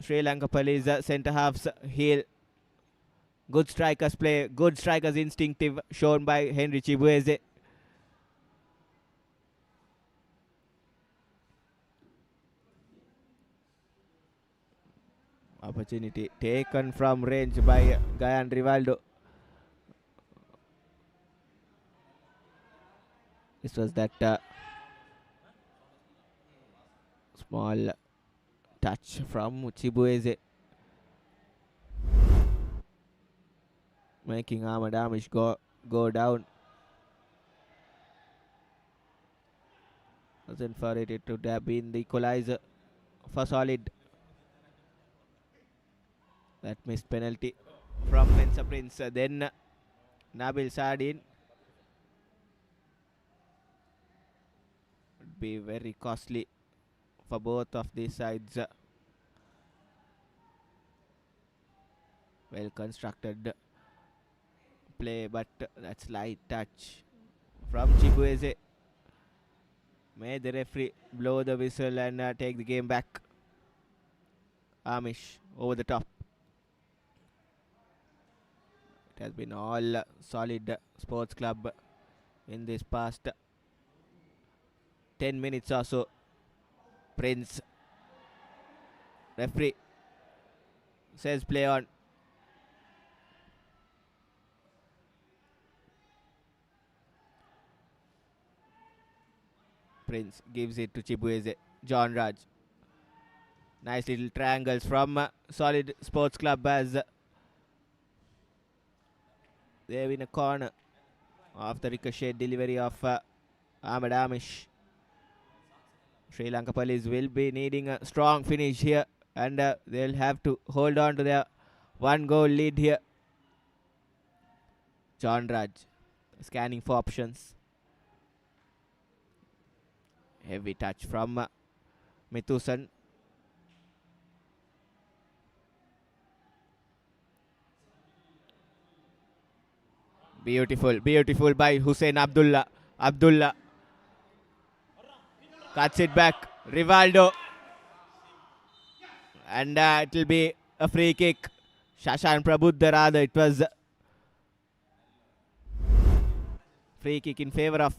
Sri Lanka Police centre half's heel. Good strikers play, good strikers instinctive shown by Henry Chibueze. Opportunity taken from range by Gayan Rivaldo. This was that small touch from Chibueze, making Ahmad Amish go down. Wasn't for it, it would have been the equalizer for Solid. That missed penalty from Mensa Prince. Then Nabil Sardin. Would be very costly for both of these sides. Well constructed play, but that's light touch from Chibueze. May the referee blow the whistle and take the game back. Amish over the top. It has been all Solid Sports Club in this past 10 minutes or so. Prince. Referee says play on. Prince gives it to Chibueze. John Raj. Nice little triangles from Solid Sports Club as they're in a corner of the ricochet delivery of Ahmed Amish. Sri Lanka Police will be needing a strong finish here, and they'll have to hold on to their 1-goal lead here. John Raj scanning for options. Heavy touch from Mithusan. Beautiful by Hussein Abdullah. Abdullah cuts it back. Rivaldo. And it will be a free kick. Shashan Prabuddha rather. It was free kick in favor of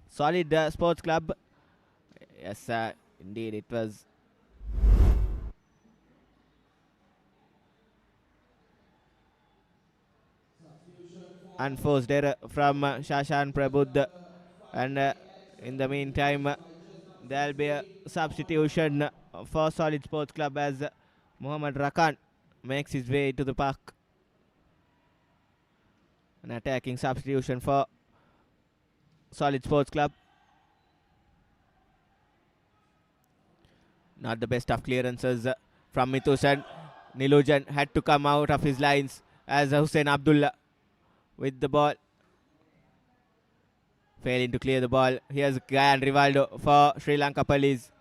Solid Sports Club. Yes, indeed it was. Unforced error from Shashan Prabuddha. And in the meantime, there will be a substitution for Solid Sports Club as Muhammad Rakan makes his way to the park. An attacking substitution for Solid Sports Club. Not the best of clearances from Mithusan. Nilujan had to come out of his lines as Hussein Abdullah with the ball. Failing to clear the ball. Here's Gayan Rivaldo for Sri Lanka Police.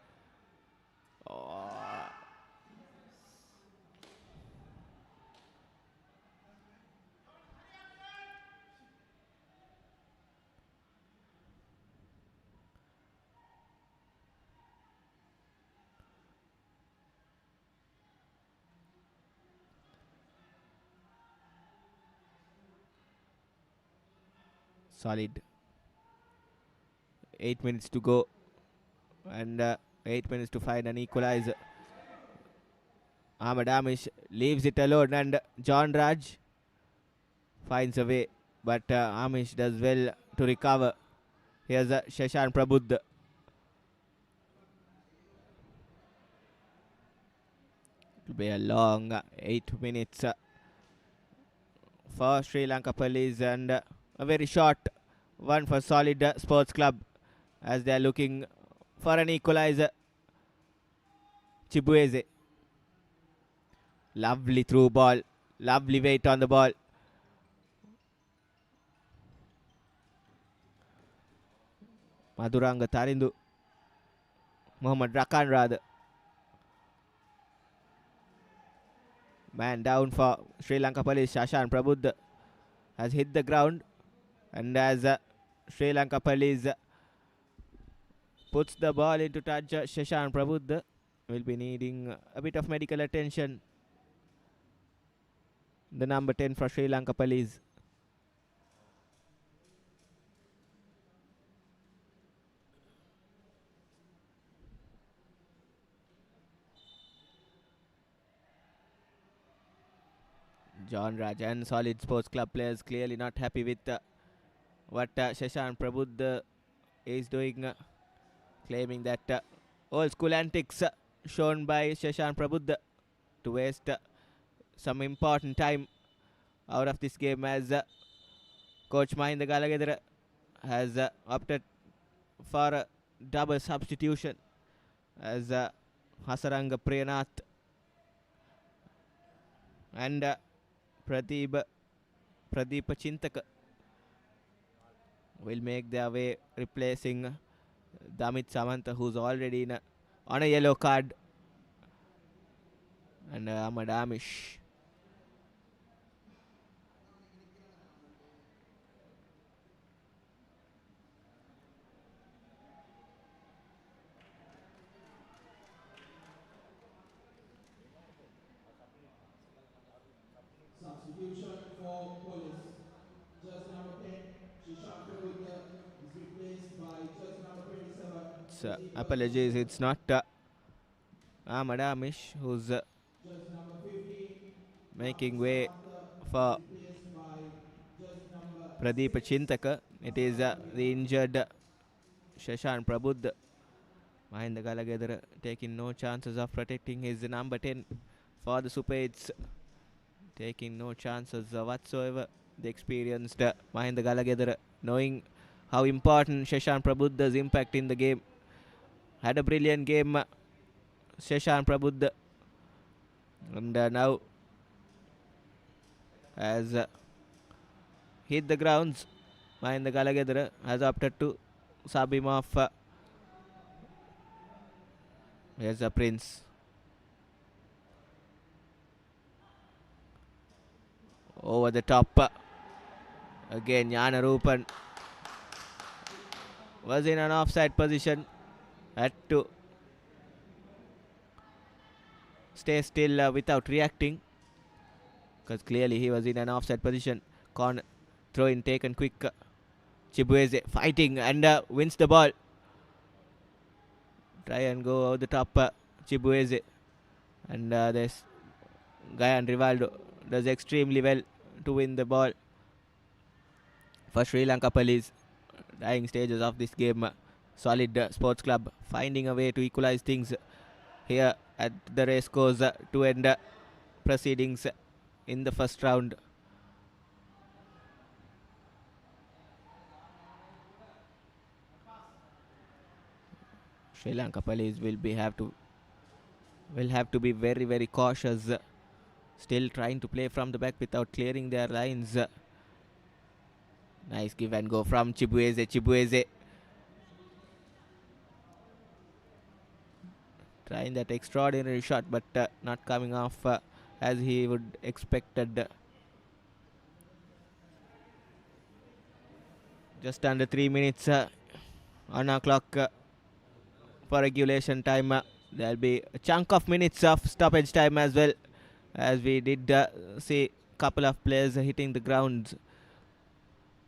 Solid. 8 minutes to go, and 8 minutes to find an equalizer. Ahmad Amish leaves it alone, and John Raj finds a way, but Amish does well to recover. Here's Shashan Prabuddha. It will be a long 8 minutes for Sri Lanka Police, and a very short one for Solid Sports Club as they are looking for an equalizer. Chibueze. Lovely through ball. Lovely weight on the ball. Madhuranga Tarindu. Muhammad Rakan rather. Man down for Sri Lanka Police. Shashan Prabuddha has hit the ground. And as Sri Lanka Police puts the ball into touch, Shashan Prabuddha will be needing a bit of medical attention. The number 10 for Sri Lanka Police. John Raj and Solid Sports Club players clearly not happy with what Shashank Prabuddha is doing, claiming that old school antics shown by Shashank Prabuddha to waste some important time out of this game, as Coach Mahinda Galagadara has opted for a double substitution, as Hasaranga Priyanath and Pradeep Chintaka will make their way, replacing Damit Samanta, who's already on a yellow card, and Ahmad Amish. Substitution for police. Judge number 10, Shashank Prabuddha, is replaced by judge number 27. Apologies, it's not Ahmad Amish who's Judge number 15, making way for replaced by judge number Pradeep Chintaka. It is the injured Shashank Prabuddha. Mahinda Galagadara taking no chances of protecting his number 10 for the Super 8s. Taking no chances whatsoever. The experienced Mahinda Galagadara, knowing how important Shashank Prabuddha's impact in the game. Had a brilliant game, Shashank Prabuddha. And now has hit the grounds. Mahinda Galagadara has opted to sub him off. Here's a Prince. Over the top. Again, Jana Rupan was in an offside position. Had to stay still without reacting, because clearly he was in an offside position. Throw in taken quick. Chibueze fighting and wins the ball. Try and go over the top, Chibueze. And this Gayan Rivaldo does extremely well to win the ball for Sri Lanka Police. Dying stages of this game, Solid Sports Club finding a way to equalize things here at the Racecourse to end proceedings in the first round. Sri Lanka Police will have to be very, very cautious. Still trying to play from the back without clearing their lines. Nice give and go from Chibueze. Chibueze trying that extraordinary shot, but not coming off as he would expected. Just under 3 minutes on our clock for regulation time. There'll be a chunk of minutes of stoppage time as well, as we did see a couple of players hitting the ground.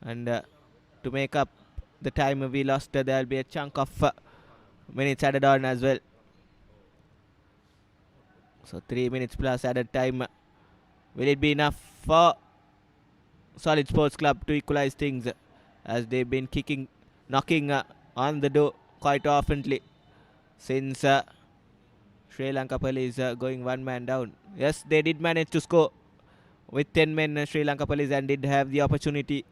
And to make up the time we lost, there'll be a chunk of minutes added on as well. So 3 minutes plus added time. Will it be enough for Solid Sports Club to equalize things, as they've been knocking on the door quite oftenly since Sri Lanka Police going one man down? Yes, they did manage to score with 10 men, Sri Lanka Police, and did have the opportunity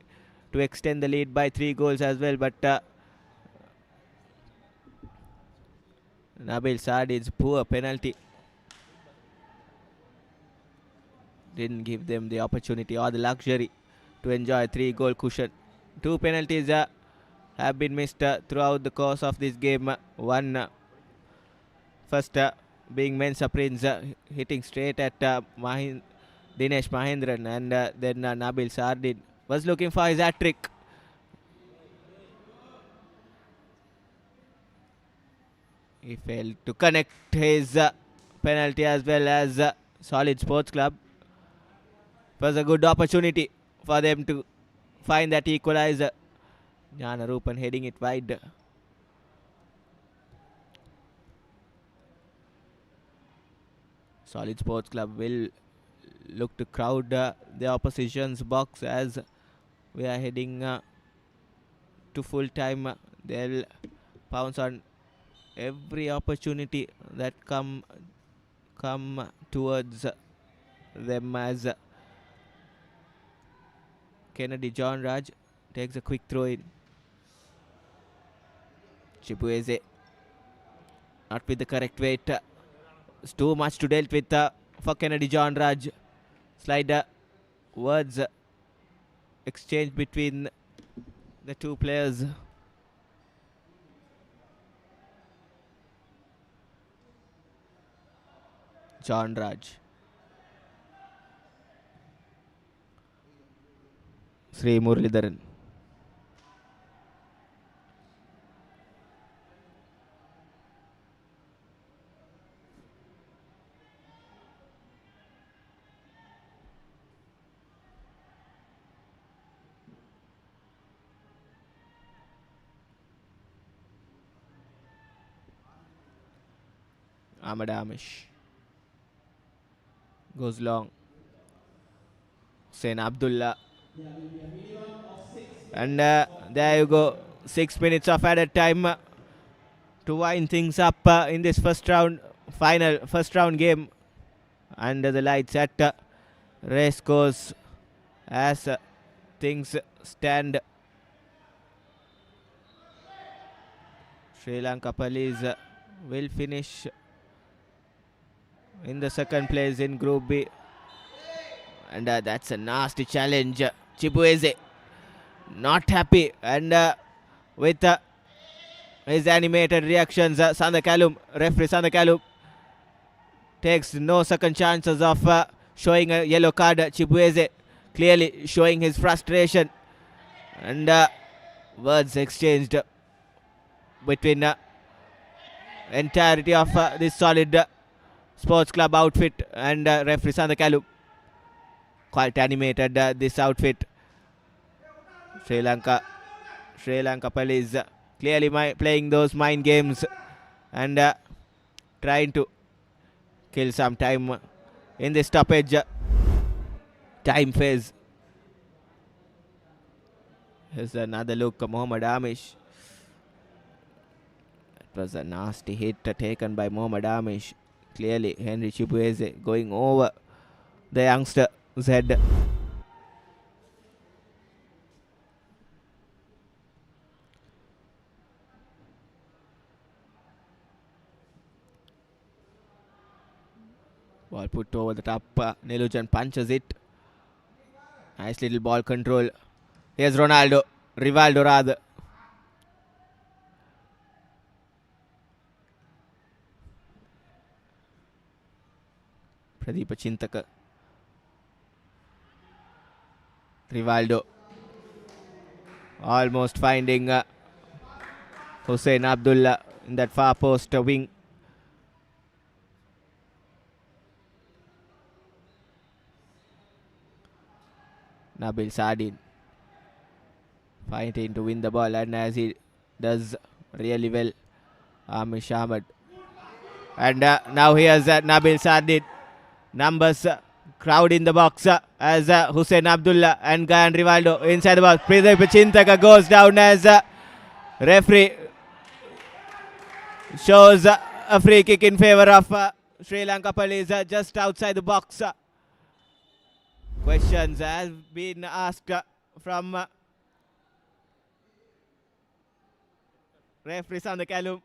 to extend the lead by 3 goals as well, but Nabil Sardin's poor penalty didn't give them the opportunity or the luxury to enjoy a 3-goal cushion. 2 penalties have been missed throughout the course of this game. One first being Mensa Prince hitting straight at Dinesh Mahendran, and then Nabil Sardin was looking for his hat-trick. He failed to connect his penalty as well as Solid Sports Club. It was a good opportunity for them to find that equalizer. Jana Rupan heading it wide. Solid Sports Club will look to crowd the opposition's box as we are heading to full time. They'll pounce on every opportunity that come towards them as Kennedy John Raj takes a quick throw in. Chibueze not with the correct weight. It's too much to deal with for Kennedy John Raj. Slider words exchange between the two players. John Raj. Sri Muralidharan. Ahmad Amish goes long. Hussein Abdullah. And there you go. 6 minutes of added time to wind things up in this first round game under the lights at Racecourse as things stand. Sri Lanka Police will finish in the second place in Group B. And that's a nasty challenge. Chibueze not happy, and with his animated reactions, Sandakalum, referee Sandakalum takes no second chances of showing a yellow card. Chibueze clearly showing his frustration, and words exchanged between entirety of this solid sports club outfit and referee Sandakalum. Quite animated this outfit. Sri Lanka Police clearly playing those mind games and trying to kill some time in this stoppage time phase. Here's another look, Mohammad Amish. It was a nasty hit taken by Mohammad Amish. Clearly Henry Chibueze going over the youngster's head. Ball put over the top. Nilujan punches it. Nice little ball control. Here's Rivaldo rather. Pradeepa Chintaka. Rivaldo almost finding Hussein Abdullah in that far post wing. Nabil Sardin fighting to win the ball, and as he does really well, Amish Ahmed. And now here's Nabil Sardin. Numbers crowd in the box as Hussein Abdullah and Gayan Rivaldo inside the box. Pradeepa Chintaka goes down as referee shows a free kick in favor of Sri Lanka Police just outside the box. Questions have been asked from referee Sandakalum.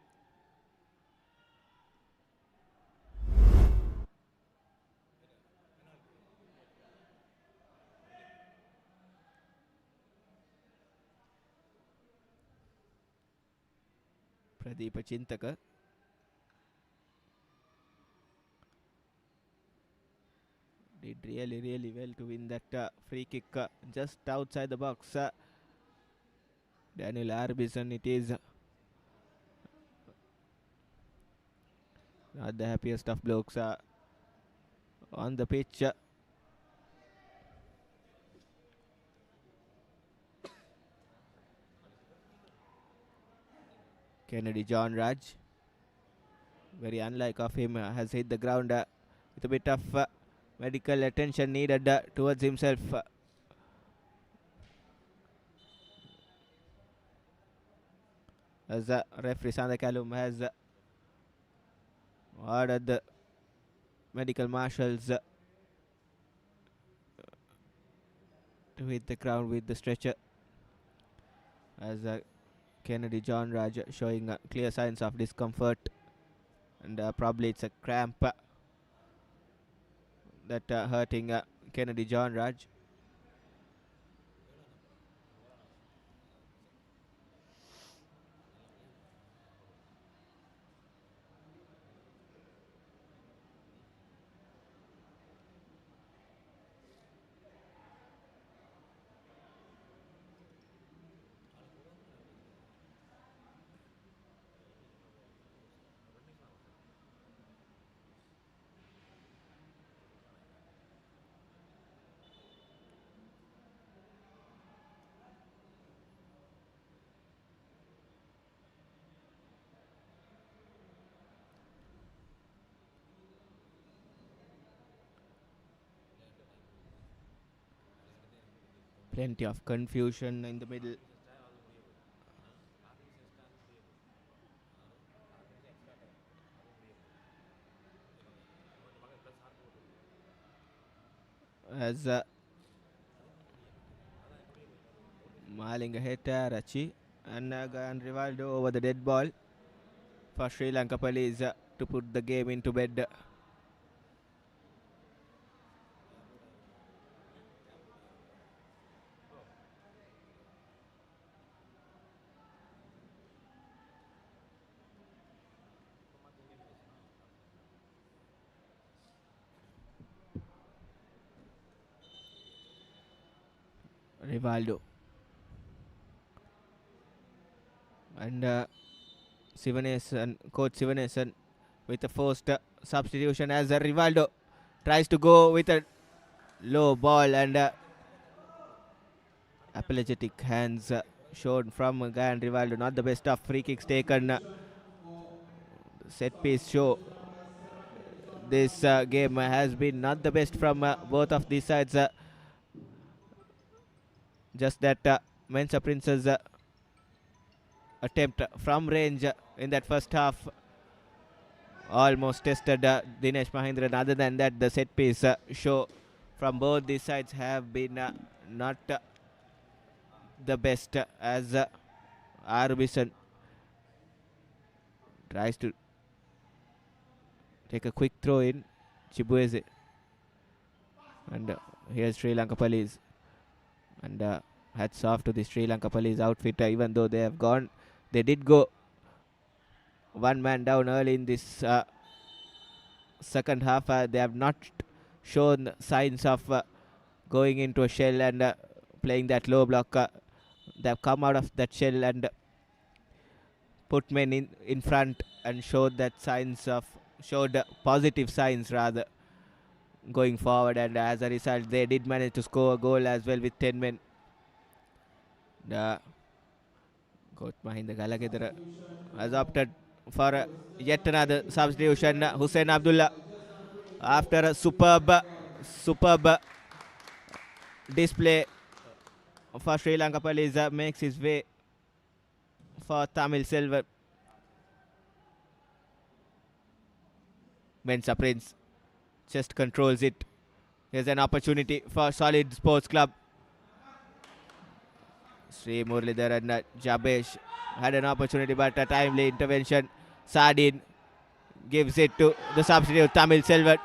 Pradeepa Chintaka. Did really well to win that free kick just outside the box. Daniel Arbison, it is not the happiest of blokes on the pitch. Kennedy John Raj, very unlike of him, has hit the ground with a bit of medical attention needed towards himself. As referee Sander Callum has ordered the medical marshals to hit the ground with the stretcher, as Kennedy John Raj showing clear signs of discomfort, and probably it's a cramp that hurting Kennedy John Raj. Plenty of confusion in the middle. As Malinga hit Rachi and Rivaldo over the dead ball for Sri Lanka Police to put the game into bed. Rivaldo and Sivanesan, coach Sivanesan with a forced substitution as Rivaldo tries to go with a low ball, and apologetic hands shown from Gayan Rivaldo. Not the best of free kicks taken. Set piece show. This game has been not the best from both of these sides. Just that Mensa Prince's attempt from range in that first half almost tested Dinesh Mahindran. Other than that, the set piece show from both these sides have been not the best, as Arbison tries to take a quick throw in. Chibueze, and here's Sri Lanka Police, and hats off to the Sri Lanka Police outfit. Even though they did go one man down early in this second half, they have not shown signs of going into a shell and playing that low block. They have come out of that shell and put men in front and showed positive signs rather going forward, and as a result they did manage to score a goal as well with 10 men. Coach Mahinda Galagedara has opted for yet another substitution. Hussein Abdullah, after a superb display for Sri Lanka Police, makes his way for Tamil Selvan. Mensa Prince just controls it. Here's an opportunity for Solid Sports Club. Sri Murlidhar and Jabesh had an opportunity, but a timely intervention. Sardin gives it to the substitute Tamil Selvan.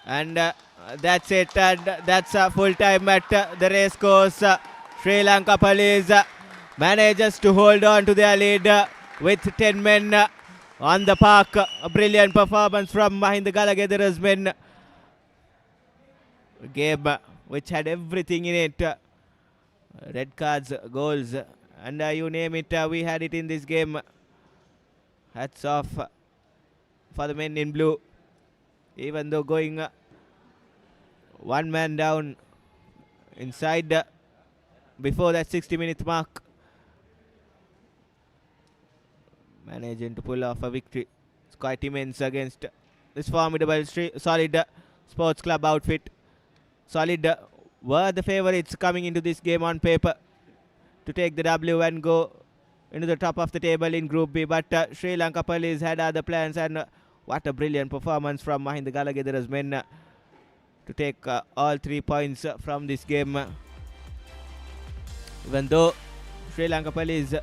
And that's it, and that's full time at the racecourse. Sri Lanka Police manages to hold on to their lead with 10 men on the park. A brilliant performance from Mahinda Galagedara's men. A game which had everything in it. Red cards, goals, and you name it, we had it in this game. Hats off for the men in blue. Even though going one man down inside before that 60-minute mark. Managing to pull off a victory. It's quite immense against this formidable Solid Sports Club outfit. Solid were the favourites coming into this game on paper to take the W and go into the top of the table in Group B. But Sri Lanka Police had other plans, and what a brilliant performance from Mahinda Galagedara's men to take all 3 points from this game. Even though Sri Lanka Police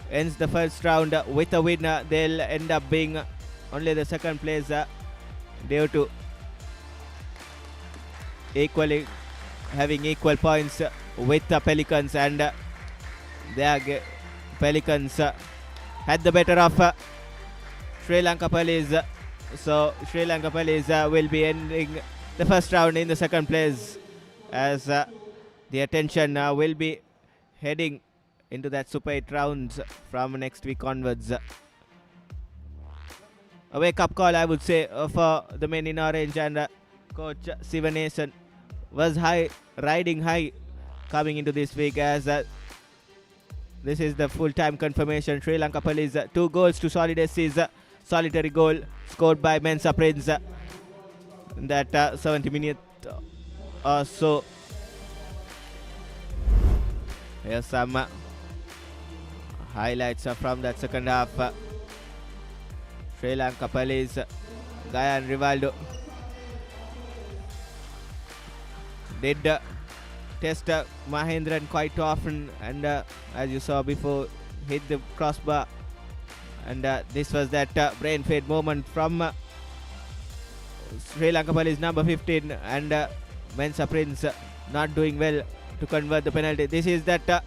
ends the first round with a win, they'll end up being only the second place due to having equal points with the Pelicans, and their Pelicans had the better of Sri Lanka Police. So Sri Lanka Police will be ending the first round in the second place, as the attention will be heading into that Super 8 rounds from next week onwards. A wake-up call, I would say, for the men in orange, and coach Sivanesan was riding high coming into this week, as this is the full-time confirmation. Sri Lanka Police 2 goals to Solid SC's solitary goal scored by Mensa Prince in that 70 minute or so. Here's some highlights from that second half. Sri Lanka Police, Gayan Rivaldo did test Mahendran quite often, and as you saw before, hit the crossbar, and this was that brain fade moment from Sri Lanka Police number 15, and Mensa Prince not doing well to convert the penalty. This is that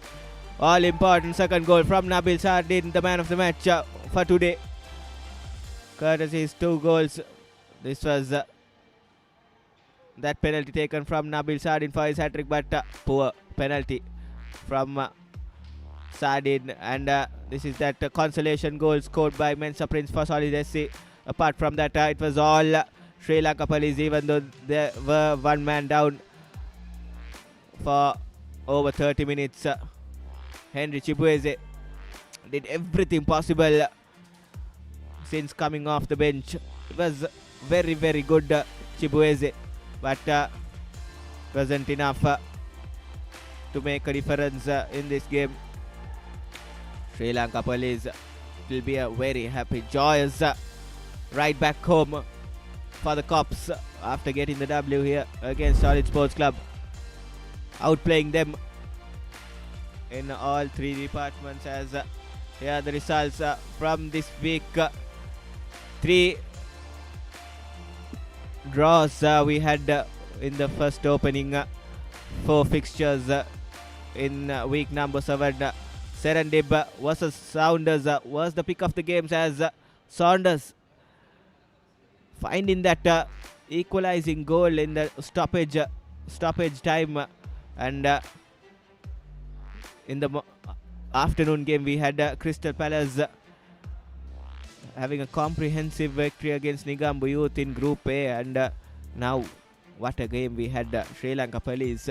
all-important second goal from Nabil Sardin, the man of the match for today. Courtesy is 2 goals. This was that penalty taken from Nabil Sardin for his hat-trick, but poor penalty from Sardin, and this is that consolation goal scored by Mensa Prince for Solid SC. Apart from that, it was all Sri Lanka Police, even though they were one man down for over 30 minutes. Henry Chibueze did everything possible since coming off the bench. It was very, very good Chibueze, but wasn't enough to make a difference in this game. Sri Lanka Police will be a very happy, joyous ride back home for the Cops after getting the W here against Solid Sports Club, outplaying them in all 3 departments. As here are the results from this week. 3 draws we had in the first opening 4 fixtures in week number 7. Serendib versus Saunders was the pick of the games, as Saunders finding that equalizing goal in the stoppage time, and in the afternoon game we had Crystal Palace having a comprehensive victory against Nigambu Youth in Group A, and now what a game we had. Sri Lanka Police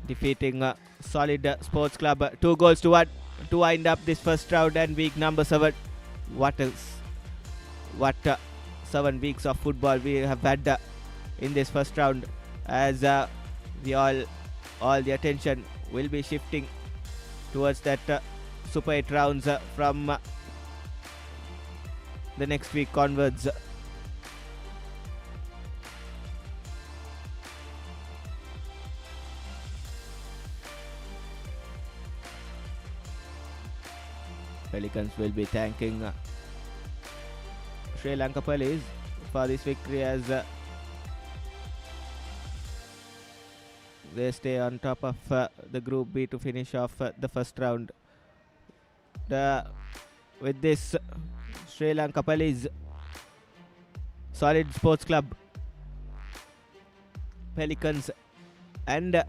defeating Solid Sports Club 2 goals to 1 to wind up this first round and week number 7. What 7 weeks of football we have had in this first round, as we all the attention will be shifting towards that Super 8 rounds from the next week onwards. Pelicans will be thanking Sri Lanka Police for this victory, as they stay on top of the Group B to finish off the first round. With this, Sri Lanka Police, Solid Sports Club, Pelicans and